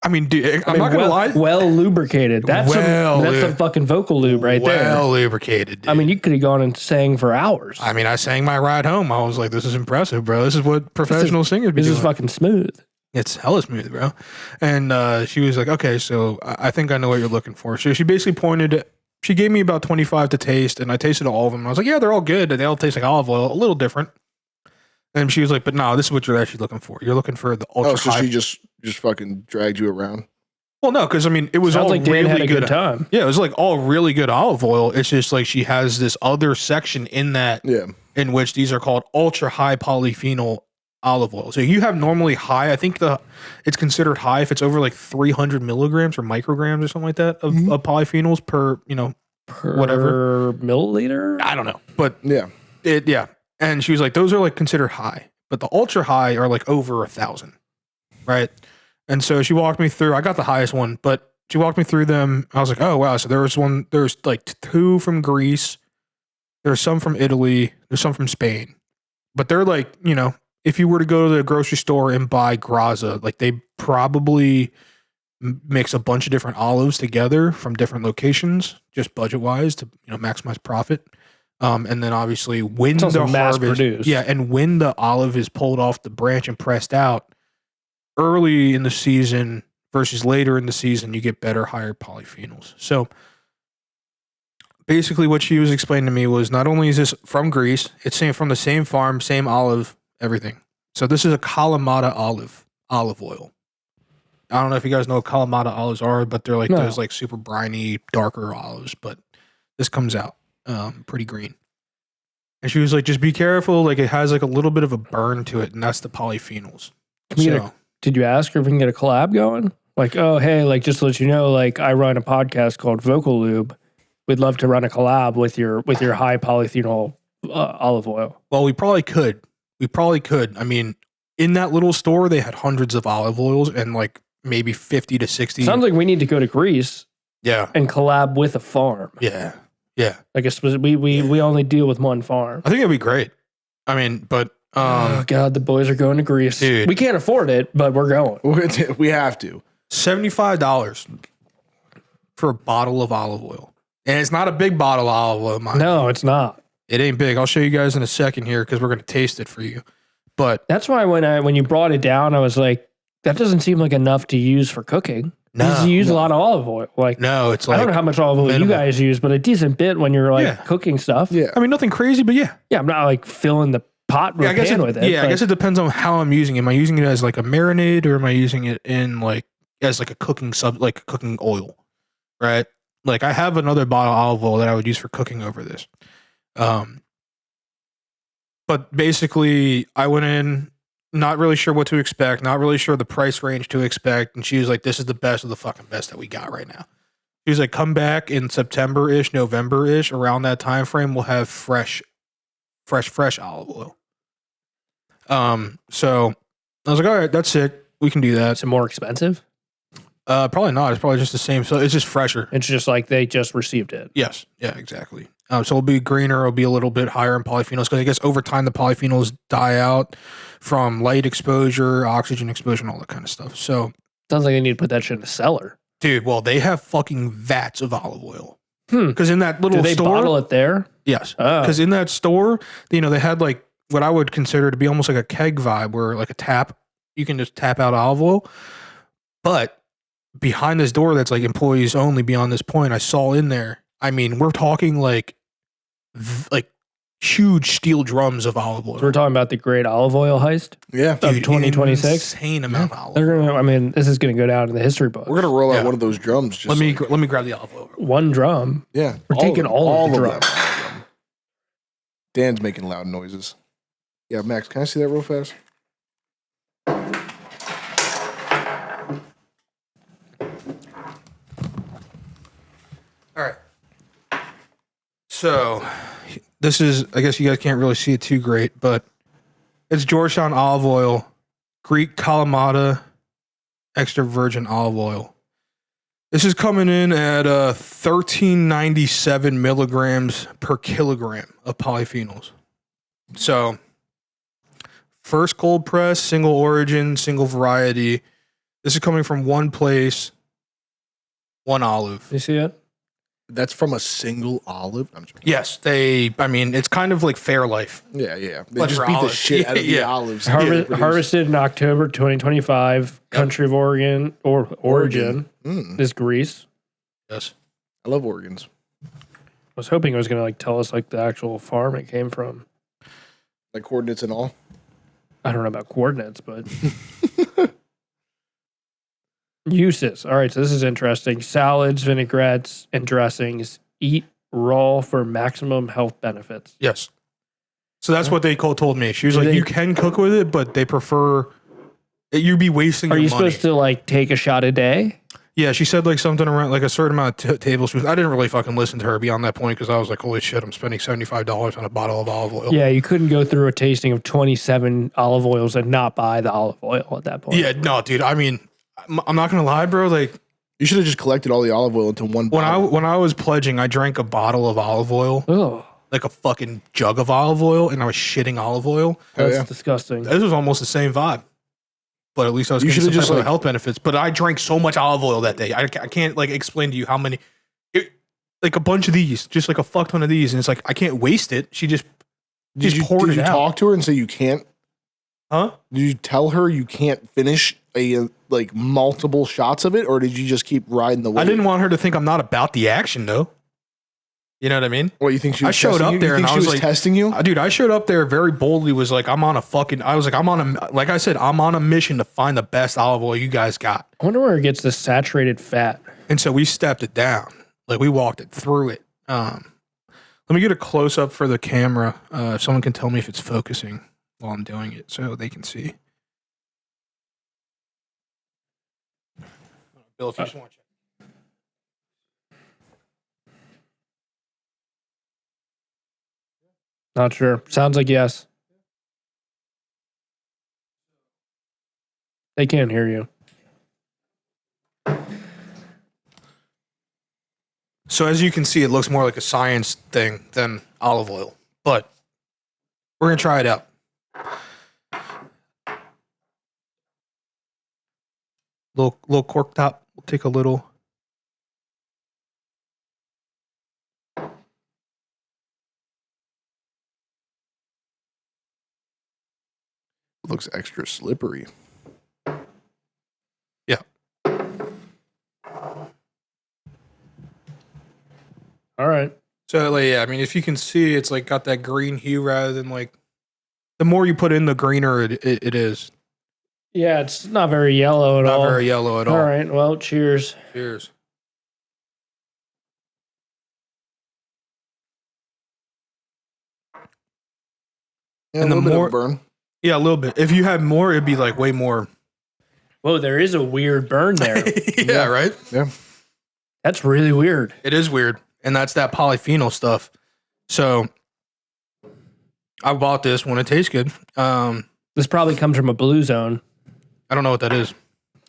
I mean, dude, I'm not going to lie. Well lubricated. That's some fucking vocal lube right there. Well lubricated, dude. I mean, you could have gone and sang for hours. I mean, I sang my ride home. I was like, this is impressive, bro. This is what professional singers be doing. This is fucking smooth. It's hella smooth, bro. And she was like, okay, so I think I know what you're looking for. So she basically she gave me about 25 to taste, and I tasted all of them. And I was like, yeah, they're all good. They all taste like olive oil, a little different. And she was like, but no, this is what you're actually looking for. You're looking for the ultra high. So she just fucking dragged you around? Well, no, because I mean, it was Sounds all like Dan really had a good time. Yeah, it was like all really good olive oil. It's just like she has this other section in that in which these are called ultra high polyphenol olive oil. So you have normally high, I think it's considered high if it's over like 300 milligrams or micrograms or something like that of polyphenols per whatever milliliter. I don't know, but yeah. And she was like, those are like considered high, but the ultra high are like over 1,000, right? And so she walked me through. I got the highest one, but she walked me through them. I was like, oh wow. So there's like 2 from Greece. There's some from Italy. There's some from Spain, but they're like, if you were to go to the grocery store and buy Graza, like they probably mix a bunch of different olives together from different locations, just budget wise to maximize profit. And then obviously when the harvest, and when the olive is pulled off the branch and pressed out early in the season versus later in the season, you get better, higher polyphenols. So basically what she was explaining to me was not only is this from Greece, it's from the same farm, same olive, everything. So this is a Kalamata olive oil. I don't know if you guys know what Kalamata olives are, but they're like those like super briny, darker olives. But this comes out pretty green. And she was like, just be careful. Like it has like a little bit of a burn to it, and that's the polyphenols. Did you ask her if we can get a collab going? Like, oh, hey, like just to let you know, like I run a podcast called Vocal Lube. We'd love to run a collab with your high polyphenol olive oil. Well, we probably could. I mean, in that little store, they had hundreds of olive oils and like maybe 50 to 60. Sounds like we need to go to Greece. Yeah. And collab with a farm. Yeah. I guess we only deal with one farm. I think it'd be great. I mean, but oh God, the boys are going to Greece. Dude. We can't afford it, but we're going. We have to. $75 for a bottle of olive oil. And it's not a big bottle of olive oil, mind. No, it's not. It ain't big. I'll show you guys in a second here because we're going to taste it for you. But that's why when you brought it down, I was like, that doesn't seem like enough to use for cooking. No, you use a lot of olive oil. Like it's like I don't know how much olive oil you guys use, but a decent bit when you're like cooking stuff. Yeah, I mean nothing crazy, but yeah. I'm not like filling the pot pan with it. Yeah, I guess it depends on how I'm using it. Am I using it as like a marinade, or am I using it in like as like a cooking cooking oil, right? Like I have another bottle of olive oil that I would use for cooking over this. But basically, I went in not really sure what to expect, not really sure the price range to expect, and she was like, "This is the best of the fucking best that we got right now." She was like, "Come back in September-ish, November-ish, around that time frame, we'll have fresh olive oil." So I was like, "All right, that's sick. We can do that." Is it more expensive? Probably not. It's probably just the same. So it's just fresher. It's just like they just received it. Yes. Yeah, exactly. So it'll be greener. It'll be a little bit higher in polyphenols because I guess over time the polyphenols die out from light exposure, oxygen exposure, and all that kind of stuff. So sounds like they need to put that shit in a cellar. Dude, well, they have fucking vats of olive oil. Because in that little Do they store, bottle it there? yes. Oh. Because in that store, they had like what I would consider to be almost like a keg vibe, where like a tap, you can just tap out olive oil. But behind this door, that's like employees only. Beyond this point, I saw in there. I mean, we're talking like huge steel drums of olive oil. So we're talking about the great olive oil heist Yeah. of 2026. Insane amount of olive They're oil. gonna. I mean, this is going to go down in the history books. We're gonna roll out Yeah. one of those drums. Just Let me grab the olive oil. One drum. Yeah. We're taking all of the drums. them. Dan's making loud noises. Yeah, Max, can I see that real fast? All right. So this is, I guess you guys can't really see it too great, but it's Georgetown olive oil, Greek Kalamata extra virgin olive oil. This is coming in at 1397 milligrams per kilogram of polyphenols. So first cold press, single origin, single variety. This is coming from one place, one olive. You see it? That's from a single olive. I'm joking. Yes, it's kind of like Fairlife. Yeah. They But just for beat the olives. shit out of the Yeah. olives. Harvested in October 2025. Country of Oregon or origin is Greece. Yes. I love organs. I was hoping it was going to tell us the actual farm it came from. Like coordinates and all. I don't know about coordinates, but uses. All right, so this is interesting. Salads, vinaigrettes, and dressings. Eat raw for maximum health benefits. Yes. So that's what they told me. She was Do like, they- you can cook with it, but they prefer you'd be wasting Are your you money. supposed to take a shot a day? Yeah, she said something around a certain amount of tablespoons. I didn't really fucking listen to her beyond that point because I was like, holy shit, I'm spending $75 on a bottle of olive oil. Yeah, you couldn't go through a tasting of 27 olive oils and not buy the olive oil at that point. Yeah, no, dude. I mean, I'm not gonna lie, bro. You should have just collected all the olive oil into one bottle. When I was pledging, I drank a bottle of olive oil, Oh, like a fucking jug of olive oil, and I was shitting olive oil. that's yeah. disgusting. This was almost the same vibe. But at least I was You getting should've some just, type of health benefits. But I drank so much olive oil that day. I can't explain to you how many. A bunch of these, just a fuck ton of these, and it's I can't waste it. She just Did you poured it out. talk to her and say you can't? Huh? Did you tell her you can't finish multiple shots of it, or did you just keep riding the wave? I didn't want her to think I'm not about the action, though. You know what I mean? What, you think she was I showed testing up you? there You and think I she was was like- testing you? Dude, I showed up there very boldly. Was like, I'm on a mission to find the best olive oil you guys got. I wonder where it gets the saturated fat. And so we stepped it down. We walked it through it. Let me get a close up for the camera. If someone can tell me if it's focusing while I'm doing it so they can see. Bill, if you just want to check. Not sure. Sounds like yes. They can't hear you. So as you can see, it looks more like a science thing than olive oil. But we're going to try it out. Little cork top. We'll take a little. Looks extra slippery. Yeah. All right. So yeah, I mean, if you can see, it's got that green hue rather than the more you put in, the greener it is. Yeah, it's not very yellow at Not all. very yellow at all. All right. Well, cheers. Cheers. Yeah, And a the little bit more- of a burn. Yeah, a little bit. If you had more, it'd be way more. Whoa, there is a weird burn there. Yeah, right? Yeah. That's really weird. It is weird. And that's that polyphenol stuff. So I bought this when it tastes good. This probably comes from a blue zone. I don't know what that is.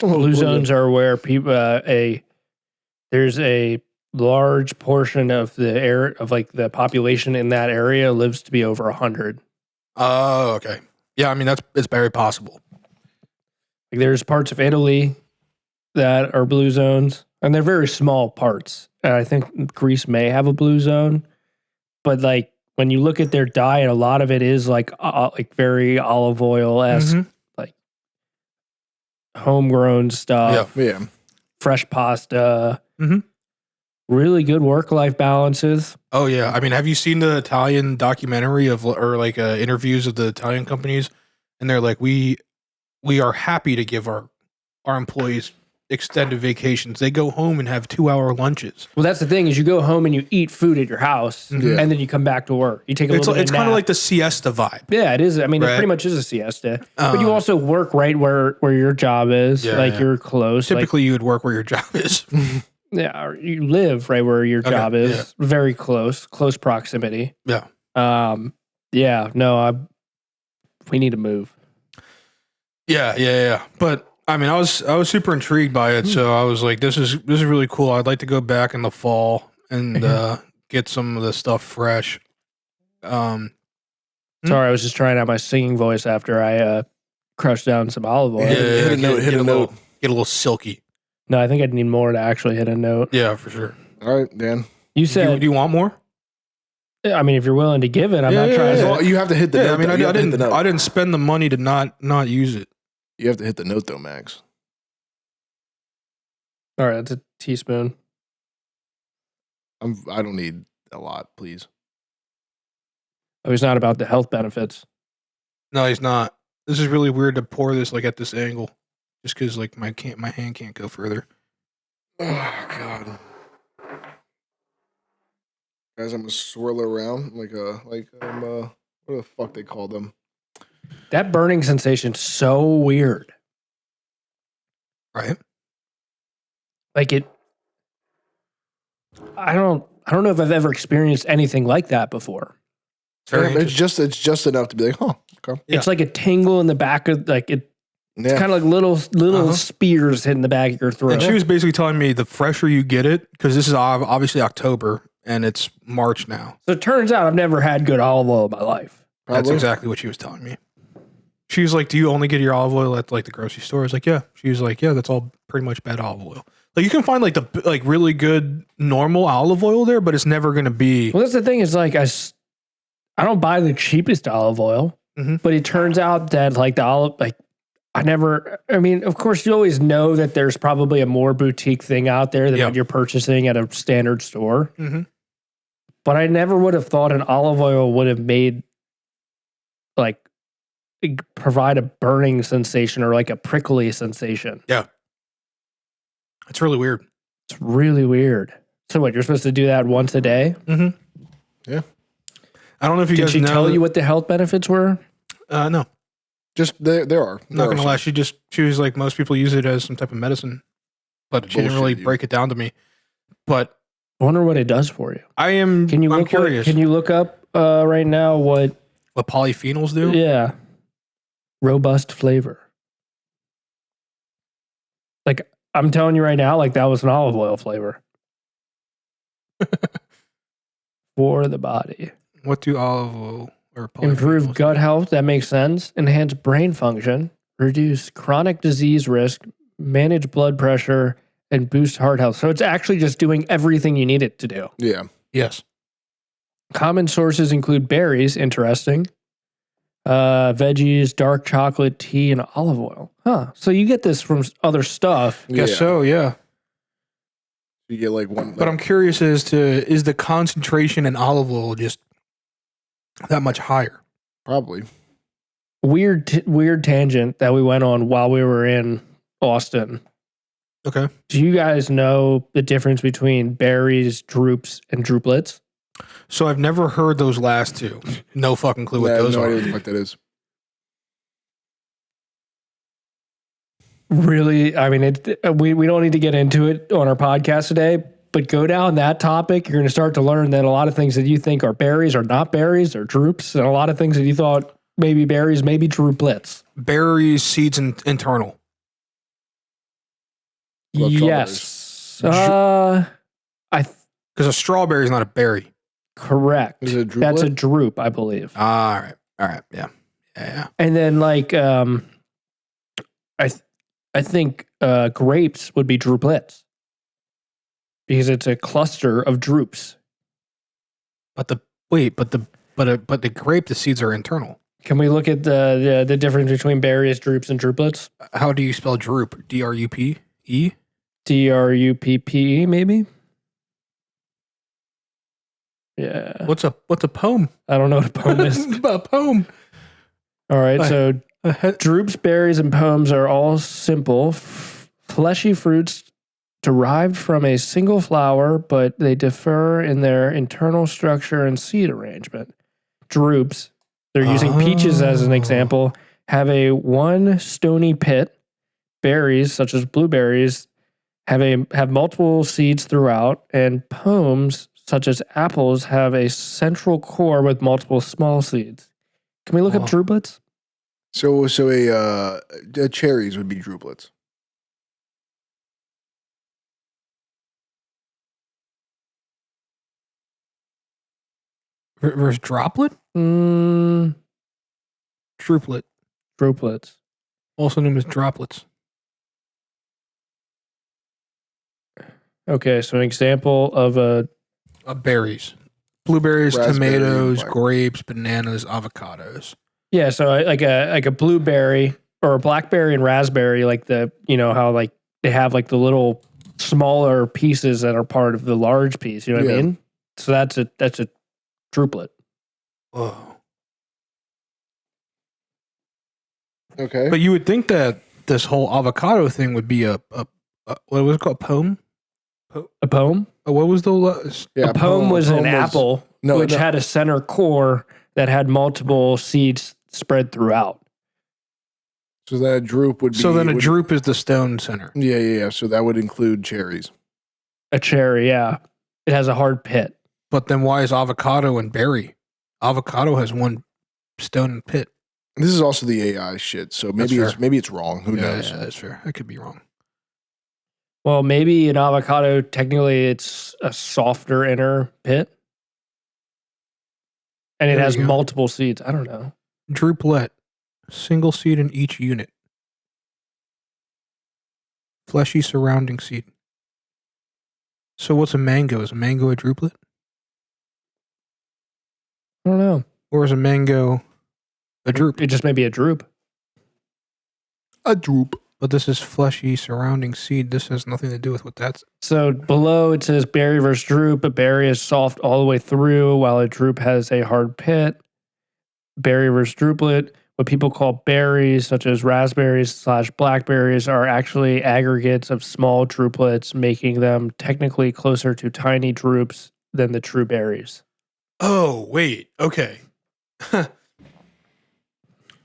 Blue zones are where people there's a large portion of the air of the population in that area lives to be over 100. Oh, okay. Yeah, I mean it's very possible. There's parts of Italy that are blue zones. And they're very small parts. And I think Greece may have a blue zone, but like when you look at their diet, a lot of it is like very olive oil-esque, like homegrown stuff. Yeah. Fresh pasta. Really good work-life balances. Oh yeah, I mean, have you seen the Italian documentary or interviews of the Italian companies? And they're like, we are happy to give our employees extended vacations. They go home and have 2-hour lunches. Well, that's the thing is you go home and you eat food at your house, and then you come back to work. You take a little bit. It's kind of like the siesta vibe. Yeah, it is. I mean, it pretty much is a siesta. But you also work right where your job is. You're close. Typically, you would work where your job is. Yeah, or you live right where your job is. Yeah. Very close proximity. Yeah. We need to move. Yeah. But I mean, I was super intrigued by it, so I was like, this is really cool. I'd like to go back in the fall and get some of the stuff fresh. Sorry, I was just trying out my singing voice after I crushed down some olive oil. Hit a note. Get a little silky. No, I think I'd need more to actually hit a note. Yeah, for sure. All right, Dan. You said... Do you want more? I mean, if you're willing to give it, I'm not trying to... Well, you have to hit the note. I mean, I didn't spend the money to not use it. You have to hit the note, though, Max. All right, that's a teaspoon. I don't need a lot, please. Oh, he's not about the health benefits. No, he's not. This is really weird to pour this like at this angle. Just because, like, my hand can't go further. Oh God, guys! I'm gonna swirl it around like what the fuck they call them? That burning sensation's so weird, right? Like it. I don't know if I've ever experienced anything like that before. It's just enough to be like, huh? Okay. Yeah. It's like a tingle in the back of like it. It's kind of like little spears hitting the back of your throat. And she was basically telling me the fresher you get it, because this is obviously October and it's March now. So it turns out I've never had good olive oil in my life. Probably. That's exactly what she was telling me. She was like, "Do you only get your olive oil at like the grocery store?" I was like, "Yeah." She was like, "Yeah, that's all pretty much bad olive oil. Like you can find like the really good normal olive oil there, but it's never going to be." Well, that's the thing is like I don't buy the cheapest olive oil, but it turns out that like the olive I mean, of course, you always know that there's probably a more boutique thing out there than what you're purchasing at a standard store. But I never would have thought an olive oil would have provide a burning sensation or like a prickly sensation. Yeah. It's really weird. It's really weird. So what, you're supposed to do that once a day? Yeah. I don't know if you guys know. Did she tell you what the health benefits were? No. Just there are. Not gonna lie, she was like, most people use it as some type of medicine, but she didn't really break it down to me. But I wonder what it does for you. I'm curious. Can you look up right now what polyphenols do? Yeah. Robust flavor. Like I'm telling you right now, like that was an olive oil flavor. For the body. What do olive oil or improve gut health? That makes sense. Enhance brain function. Reduce chronic disease risk. Manage blood pressure. And boost heart health. So it's actually just doing everything you need it to do. Yeah. Yes. Common sources include berries. Interesting. Veggies, dark chocolate, tea, and olive oil. Huh. So you get this from other stuff. Guess so, yeah. You get like one. But I'm curious as to, is the concentration in olive oil just that much higher? Probably. Weird tangent that we went on while we were in Austin. Okay. Do you guys know the difference between berries, drupes, and drupelets? So I've never heard those last two. No fucking clue what those are. I have no idea what the fuck that is. Really, I mean, we don't need to get into it on our podcast today, but go down that topic. You're going to start to learn that a lot of things that you think are berries are not berries, or drupes, and a lot of things that you thought maybe berries, maybe druplets. Berries, seeds, and internal. Yes. Because a strawberry is not a berry. Correct. Is it a druplet? That's a drupe, I believe. All right. Yeah. And then like, I think grapes would be druplets. because it's a cluster of drupes. But the grape, the seeds are internal. Can we look at the difference between berries, drupes, and druplets? How do you spell drupe? D-R-U-P-E? D-R-U-P-P-E, maybe? Yeah. What's a poem? I don't know what a poem is. A poem. All right, so drupes, berries, and pomes are all simple, fleshy fruits derived from a single flower, but they differ in their internal structure and seed arrangement. Drupes, they're using peaches as an example, have one stony pit. Berries, such as blueberries, have multiple seeds throughout, and pomes, such as apples, have a central core with multiple small seeds. Can we look up druplets? So cherries would be druplets. Versus droplet? Druplet. Druplets. Also known as droplets. Okay, so an example of Berries. Blueberries, Raspberry, tomatoes, black- grapes, bananas, avocados. yeah, so like a blueberry or a blackberry and raspberry, like how like they have like the little smaller pieces that are part of the large piece. You know what I Yeah. mean? So that's a druplet. Whoa. Okay. But you would think that this whole avocado thing would be a what was it called? Poem? A poem? What was the last? A poem was an apple which had a center core that had multiple seeds spread throughout. So then a drupe would be. So then a drupe is the stone center. Yeah. So that would include cherries. A cherry, yeah. It has a hard pit. But then why is avocado and berry? Avocado has one stone pit. This is also the AI shit. So maybe That's it's wrong. Who knows? Yeah, that's fair. I could be wrong. Well, maybe an avocado, technically it's a softer inner pit. And it There has you go. multiple seeds. I don't know. Druplet. Single seed in each unit. Fleshy surrounding seed. So what's a mango? Is a mango a druplet? I don't know. Or is a mango a drupe? It just may be a drupe. A drupe. But this is fleshy surrounding seed. This has nothing to do with what that's. So below it says berry versus drupe. A berry is soft all the way through, while a drupe has a hard pit. Berry versus druplet. What people call berries, such as raspberries / blackberries, are actually aggregates of small druplets, making them technically closer to tiny drupes than the true berries. Oh, wait. Okay.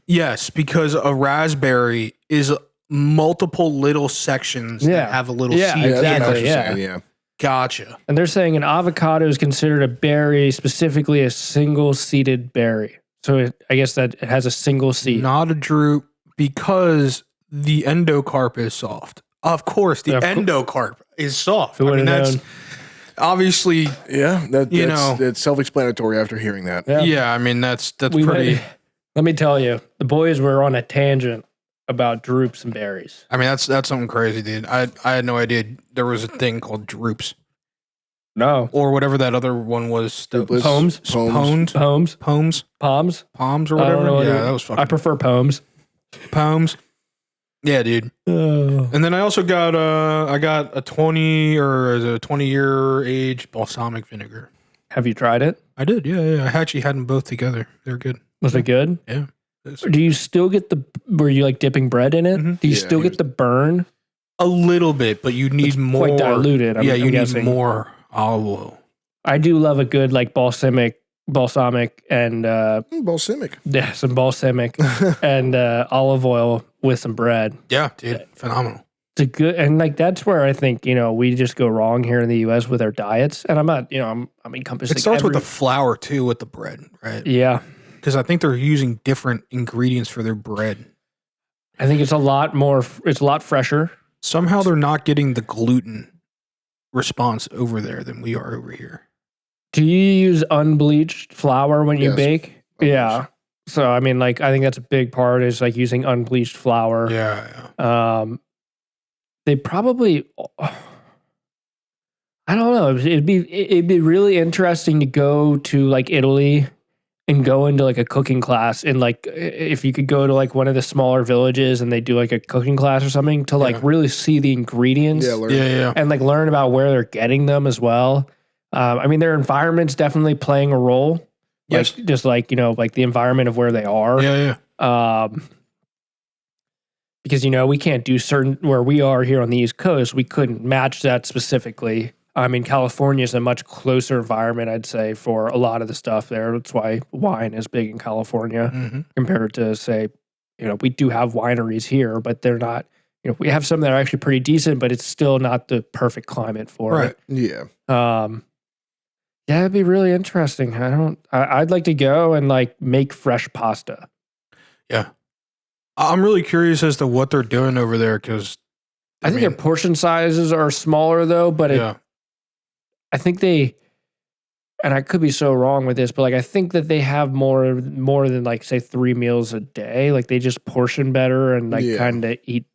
Yes, because a raspberry is multiple little sections Yeah. that have a little Yeah, seed. Yeah, that's what exactly, Max was yeah. saying, yeah. Gotcha. And they're saying an avocado is considered a berry, specifically a single-seeded berry. So I guess that it has a single seed. Not a drupe because the endocarp is soft. Of course, the Yeah, of endocarp is soft. Who I mean, would've that's known? obviously, Yeah, You know. that's self-explanatory after hearing that. yeah. I mean, that's We pretty. let me tell you, the boys were on a tangent about drupes and berries. I mean, that's something crazy, dude. I had no idea there was a thing called drupes No. or whatever that other one was. Druplets, Poems? Poems, Poems? poems, Palms? palms, or I don't whatever. know what Yeah, it- that was I fucking prefer poems. poems. Yeah, dude. Oh. And then I also got I got a 20-year age balsamic vinegar. Have you tried it? I did, yeah. I actually had them both together. They're good. Was it good? Yeah. Do you still get were you like dipping bread in it? Mhm. Do you Yeah, still he get was- the burn? A little bit, but you need more. Quite diluted. I'm you need guessing. more olive oil. I do love a good like balsamic and Balsamic. yeah, some balsamic and olive oil with some bread. Yeah, dude. Phenomenal. It's a good, and like that's where I think we just go wrong here in the U.S. with our diets. And I'm not, I'm encompassing. It starts with the flour too, with the bread, right? yeah. Because I think they're using different ingredients for their bread. I think it's a lot more. It's a lot fresher. Somehow they're not getting the gluten response over there than we are over here. Do you use unbleached flour when you Yes. bake? Of Yeah. So I mean, like I think that's a big part is like using unbleached flour. Yeah. They probably. I I don't know. It'd be really interesting to go to like Italy and go into like a cooking class, and like if you could go to like one of the smaller villages and they do like a cooking class or something to like really see the ingredients, and like learn about where they're getting them as well. I mean, their environment's definitely playing a role. Yes. Like just like, like the environment of where they are. Because we can't do certain where we are here on the East Coast. We couldn't match that specifically. I mean, California is a much closer environment, I'd say, for a lot of the stuff there. That's why wine is big in California compared to, say, we do have wineries here, but they're not, we have some that are actually pretty decent, but it's still not the perfect climate for it. Yeah. Yeah, it'd be really interesting. I'd like to go and like make fresh pasta. Yeah. I'm really curious as to what they're doing over there because I think their portion sizes are smaller though, but I think they, and I could be so wrong with this, but like I think that they have more than like say 3 meals a day. Like they just portion better and like kind of eat.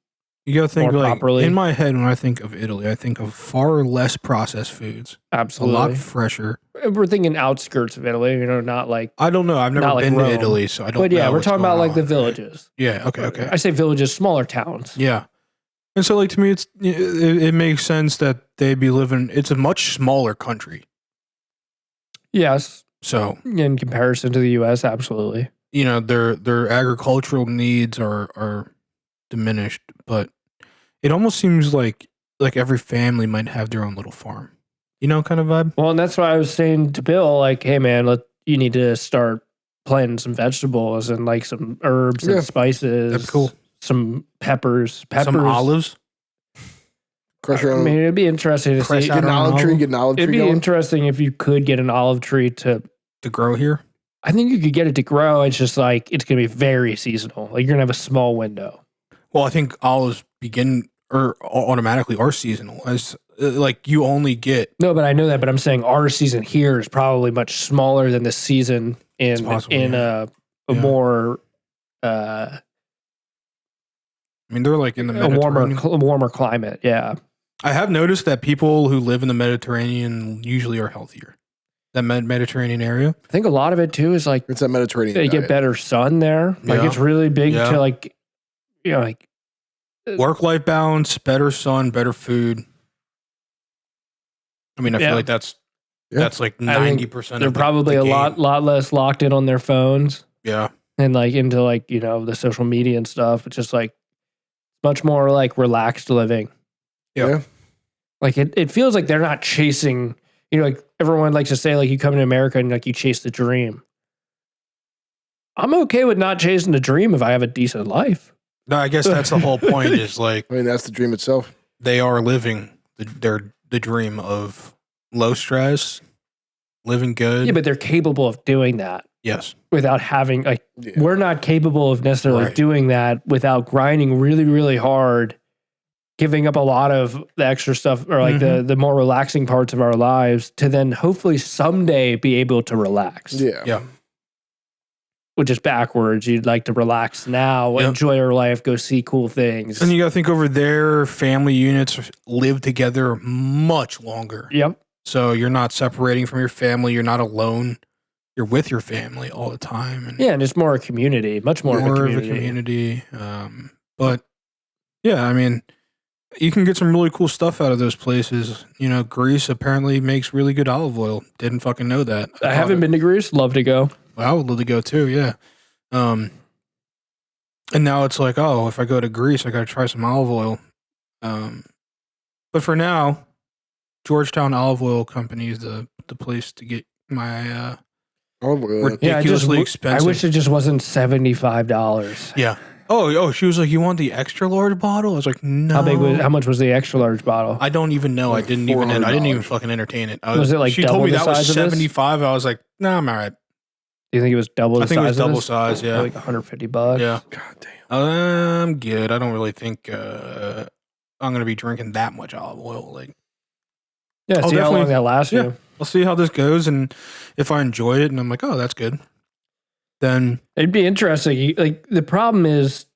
You gotta think more like properly. In my head when I think of Italy, I think of far less processed foods. Absolutely, a lot fresher. We're thinking outskirts of Italy, not like I don't know. I've never been to Italy, so I don't. But yeah, we're talking about like the villages. Yeah. Okay. I say villages, smaller towns. Yeah. And so, like, to me, it makes sense that they'd be living. It's a much smaller country. Yes. So, in comparison to the U.S., absolutely. Their agricultural needs are diminished, but it almost seems like every family might have their own little farm. Kind of vibe. Well, and that's why I was saying to Bill, like, hey, man, you need to start planting some vegetables and like some herbs and spices. That's cool. Some peppers, some olives. Crush your own. I mean, it'd be interesting to see. Get an olive tree. It'd be interesting if you could get an olive tree to grow here. I think you could get it to grow. It's just like it's gonna be very seasonal. Like you're gonna have a small window. Well, I think olives automatically are seasonal. As like you only get no, but I know that. But I'm saying our season here is probably much smaller than the season in a more. I mean, they're like in the Mediterranean. A warmer climate, yeah. I have noticed that people who live in the Mediterranean usually are healthier. That Mediterranean area. I think a lot of it too is like it's that Mediterranean. They get better sun there. Like it's really big to like, like work-life balance, better sun, better food. I mean, I feel like that's like 90%. They're probably a lot less locked in on their phones. Yeah, and like into like the social media and stuff. It's just like much more like relaxed living. Yeah. Like it feels like they're not chasing, like everyone likes to say like you come to America and like you chase the dream. I'm okay with not chasing the dream if I have a decent life. No, I guess that's the whole point is like, I mean, that's the dream itself. They are living the dream of low stress, living good. Yeah, but they're capable of doing that. Yes. Without having we're not capable of necessarily doing that without grinding really, really hard, giving up a lot of the extra stuff or like the more relaxing parts of our lives to then hopefully someday be able to relax. Yeah. Yeah. Which is backwards. You'd like to relax now, enjoy your life, go see cool things. And you got to think over there, family units live together much longer. Yep. So you're not separating from your family. You're not alone. You're with your family all the time. And and it's more a community, much more of a community. But yeah, I mean, you can get some really cool stuff out of those places. Greece apparently makes really good olive oil. Didn't fucking know that. I haven't been to Greece. Love to go. Well, I would love to go too. Yeah. And now it's like, oh, if I go to Greece, I got to try some olive oil. But for now, Georgetown Olive Oil Company is the place to get my ridiculously expensive. I wish it just wasn't $75. Yeah. Oh, she was like, you want the extra large bottle? I was like, no. How much was the extra large bottle? I don't even know. I didn't even fucking entertain it. Was it like she double told me the that was size of this? $75. I was like, nah, I'm all right. Do you think it was double the size? I think it was double size, yeah. Like $150. Yeah. God damn. I'm good. I don't really think I'm gonna be drinking that much olive oil. Like, yeah, see how long that lasts you. I'll see how this goes, and if I enjoy it, and I'm like, oh, that's good, then it'd be interesting. Like the problem is,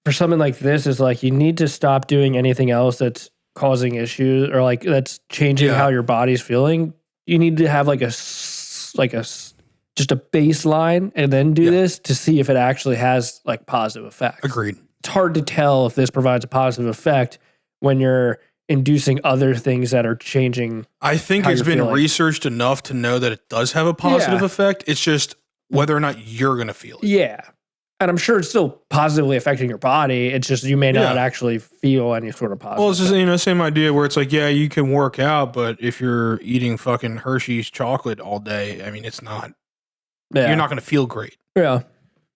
for something like this, is like you need to stop doing anything else that's causing issues or like that's changing how your body's feeling, you need to have just a baseline and then do this to see if it actually has like positive effects. Agreed. It's hard to tell if this provides a positive effect when you're inducing other things that are changing. I think it's been researched enough to know that it does have a positive effect. It's just whether or not you're going to feel it. Yeah. And I'm sure it's still positively affecting your body. It's just you may not actually feel any sort of positive. Well, it's just, same idea where it's like, yeah, you can work out, but if you're eating fucking Hershey's chocolate all day, I mean, it's not, you're not going to feel great. Yeah.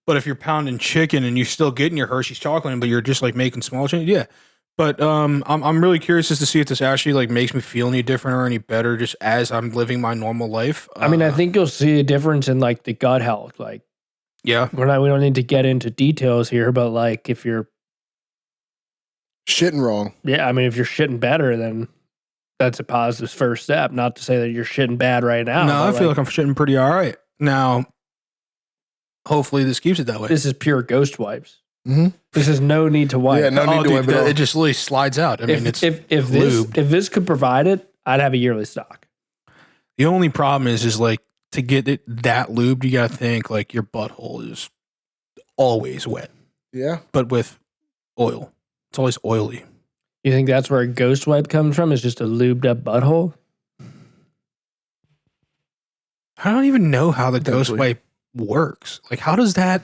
But if you're pounding chicken and you're still getting your Hershey's chocolate, but you're just like making small changes, yeah. But I'm really curious as to see if this actually like makes me feel any different or any better just as I'm living my normal life. I mean, I think you'll see a difference in like the gut health. Like, yeah, we don't need to get into details here, but like if you're shitting wrong, I mean, if you're shitting better, then that's a positive first step. Not to say that you're shitting bad right now. No, I feel like I'm shitting pretty all right now. Hopefully, this keeps it that way. This is pure ghost wipes. Mm-hmm. This is no need to wipe. Yeah, no need to wipe it. It just really slides out. I mean, if this could provide it, I'd have a yearly stock. The only problem is like to get it that lubed, you gotta think like your butthole is always wet. Yeah, but with oil, it's always oily. You think that's where a ghost wipe comes from? Is just a lubed up butthole? I don't even know how the ghost wipe works. Like, how does that?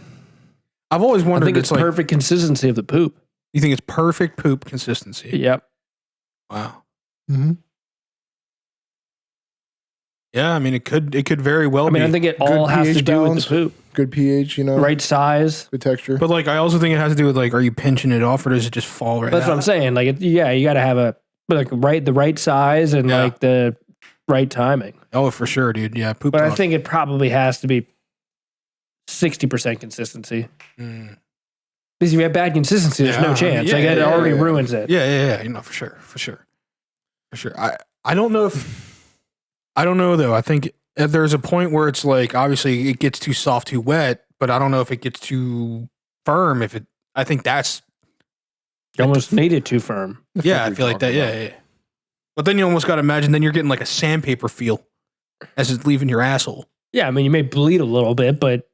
I've always wondered. I think it's perfect consistency of the poop. You think it's perfect poop consistency? Yep. Wow. Mm-hmm. Yeah, I mean, it could very well be. I think it all has to do with the poop. Good pH, right size, good texture. But like, I also think it has to do with like, are you pinching it off or does it just fall right? That's what I'm saying. Like, you got to have the right size and like the right timing. Oh, for sure, dude. Yeah, poop. But I think it probably has to be 60% consistency. Mm. Because if you have bad consistency, there's no chance. It already ruins it. Yeah. For sure. I don't know though. I think there's a point where it's like, obviously it gets too soft, too wet, but I don't know if it gets too firm. I think that's. You almost made it too firm. Yeah, I feel like that. Yeah. But then you almost got to imagine, then you're getting like a sandpaper feel as it's leaving your asshole. Yeah, I mean, you may bleed a little bit, but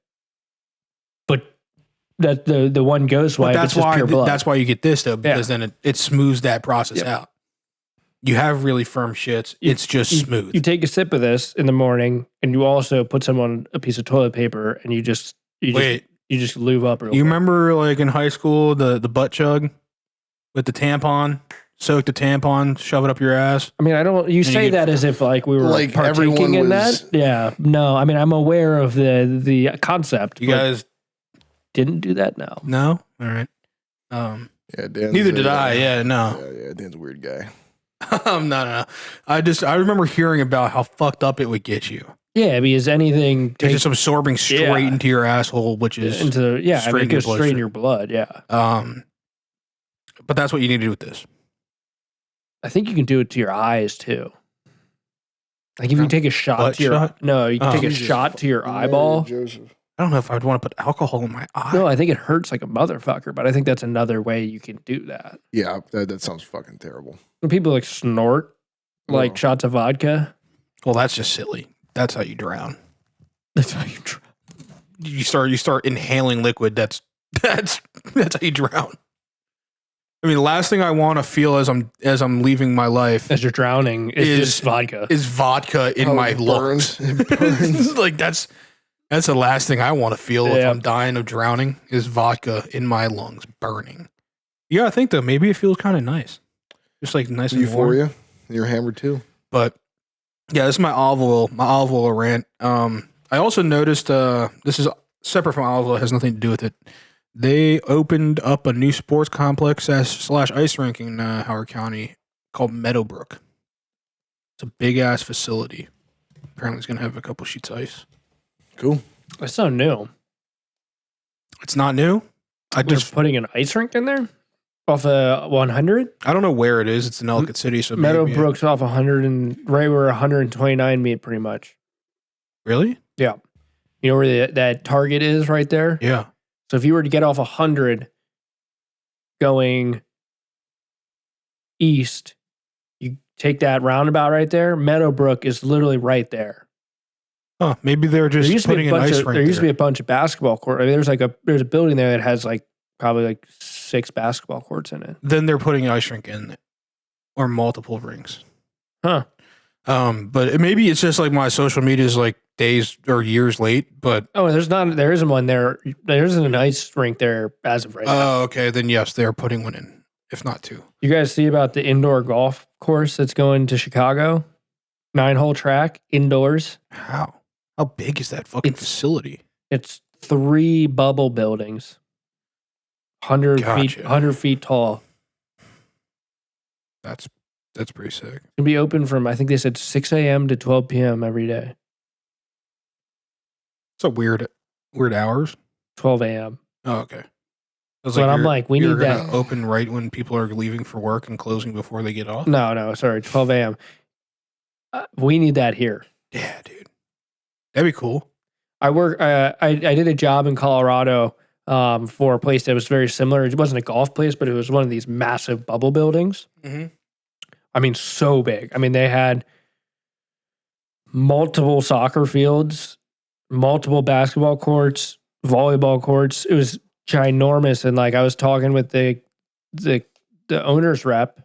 that the one ghost wipe, it's just pure blood. That's why you get this though, because then it smooths that process out. You have really firm shits. It's just smooth. You take a sip of this in the morning, and you also put some on a piece of toilet paper, and you just lube up. You remember like in high school the butt chug with the tampon? Soak the tampon, shove it up your ass. I mean, I don't. You say that as if like we were like partaking in that. Yeah, no. I mean, I'm aware of the concept. You guys didn't do that. No. All right. Yeah, neither did I. Yeah, no. Yeah, Dan's a weird guy. No. I remember hearing about how fucked up it would get you. Yeah, because anything it's just absorbing straight into your asshole, which is it goes straight in your blood. Yeah. But that's what you need to do with this. I think you can do it to your eyes too. Like if you take a shot to your take a shot to your eyeball. Joseph. I don't know if I would want to put alcohol in my eye. No, I think it hurts like a motherfucker, but I think that's another way you can do that. Yeah, that sounds fucking terrible. When people like snort like shots of vodka. Well, that's just silly. That's how you drown. That's how you drown. You start inhaling liquid. That's how you drown. I mean, the last thing I want to feel as I'm leaving my life as you're drowning is vodka. Is vodka in my lungs. It burns. Like that's the last thing I want to feel if I'm dying of drowning is vodka in my lungs burning. Yeah, I think though maybe it feels kind of nice, just like nice and euphoria. Warm. You're hammered too. But yeah, this is my olive oil rant. I also noticed this is separate from olive oil. It has nothing to do with it. They opened up a new sports complex / ice rink in Howard County called Meadowbrook. It's a big ass facility. Apparently, it's gonna have a couple sheets of ice. Cool. It's so new. It's not new. They're putting an ice rink in there off 100. I don't know where it is. It's in Ellicott City. So Meadowbrook's off 100 and right where 129 meet, pretty much. Really? Yeah. You know where that Target is right there? Yeah. So if you were to get off 100 going east, You take that roundabout right there. Meadowbrook is literally right there. Huh, maybe they're just putting an ice rink there used to be a bunch of basketball courts. I mean, there's a building there that has like probably like 6 basketball courts in it. Then they're putting an ice rink in it, or multiple rinks. Huh. But maybe it's just like my social media is like days or years late. But there isn't one there. There isn't an ice rink there as of right now. Oh, okay. Then yes, they're putting one in, if not 2. You guys see about the indoor golf course that's going to Chicago? 9-hole track indoors. How big is that fucking facility? It's 3 bubble buildings, 100 feet tall. That's pretty sick. It's gonna be open from, I think they said 6 a.m. to 12 p.m. every day. It's a weird hours. 12 a.m. Oh, okay. But I'm like, we need that open right when people are leaving for work and closing before they get off. No, sorry, 12 a.m. We need that here. Yeah, dude, that'd be cool. I did a job in Colorado for a place that was very similar. It wasn't a golf place, but it was one of these massive bubble buildings. Mm-hmm. I mean, so big. I mean, they had multiple soccer fields, multiple basketball courts, volleyball courts. It was ginormous. And like, I was talking with the owner's rep. So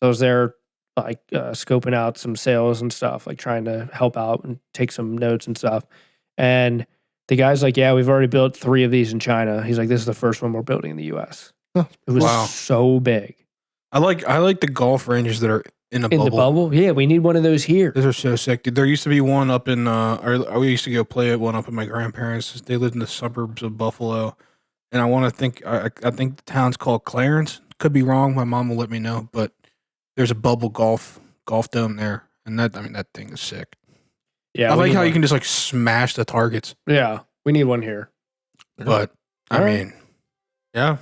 I was there like scoping out some sales and stuff, like trying to help out and take some notes and stuff. And the guy's like, yeah, we've already built 3 of these in China. He's like, this is the first one we're building in the US. It was so big. I like the golf ranges that are in the bubble. Yeah, we need one of those here. Those are so sick, dude. There used to be one up in we used to go play at one up at my grandparents'. They lived in the suburbs of Buffalo, and I think the town's called Clarence. Could be wrong. My mom will let me know, but there's a bubble golf dome there, and that thing is sick. Yeah, I like how you can just like smash the targets. Yeah, we need one here. But I mean, yeah.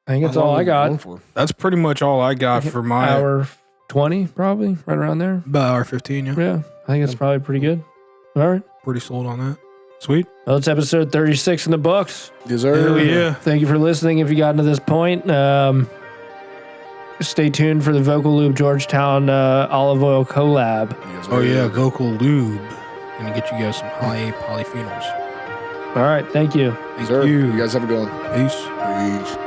I think that's all I got. That's pretty much all I got for my hour 20, probably right around there. About hour 15, yeah. Yeah, I think that's probably pretty good. All right, pretty sold on that. Sweet. Well, it's episode 36 in the books. Yes, sir. Hell yeah. Thank you for listening. If you got to this point, stay tuned for the Vocal Lube Georgetown olive oil collab. Yes, oh yeah, Vocal Lube. Gonna get you guys some high polyphenols. All right, thank you. Thank you. You guys have a good one. Peace.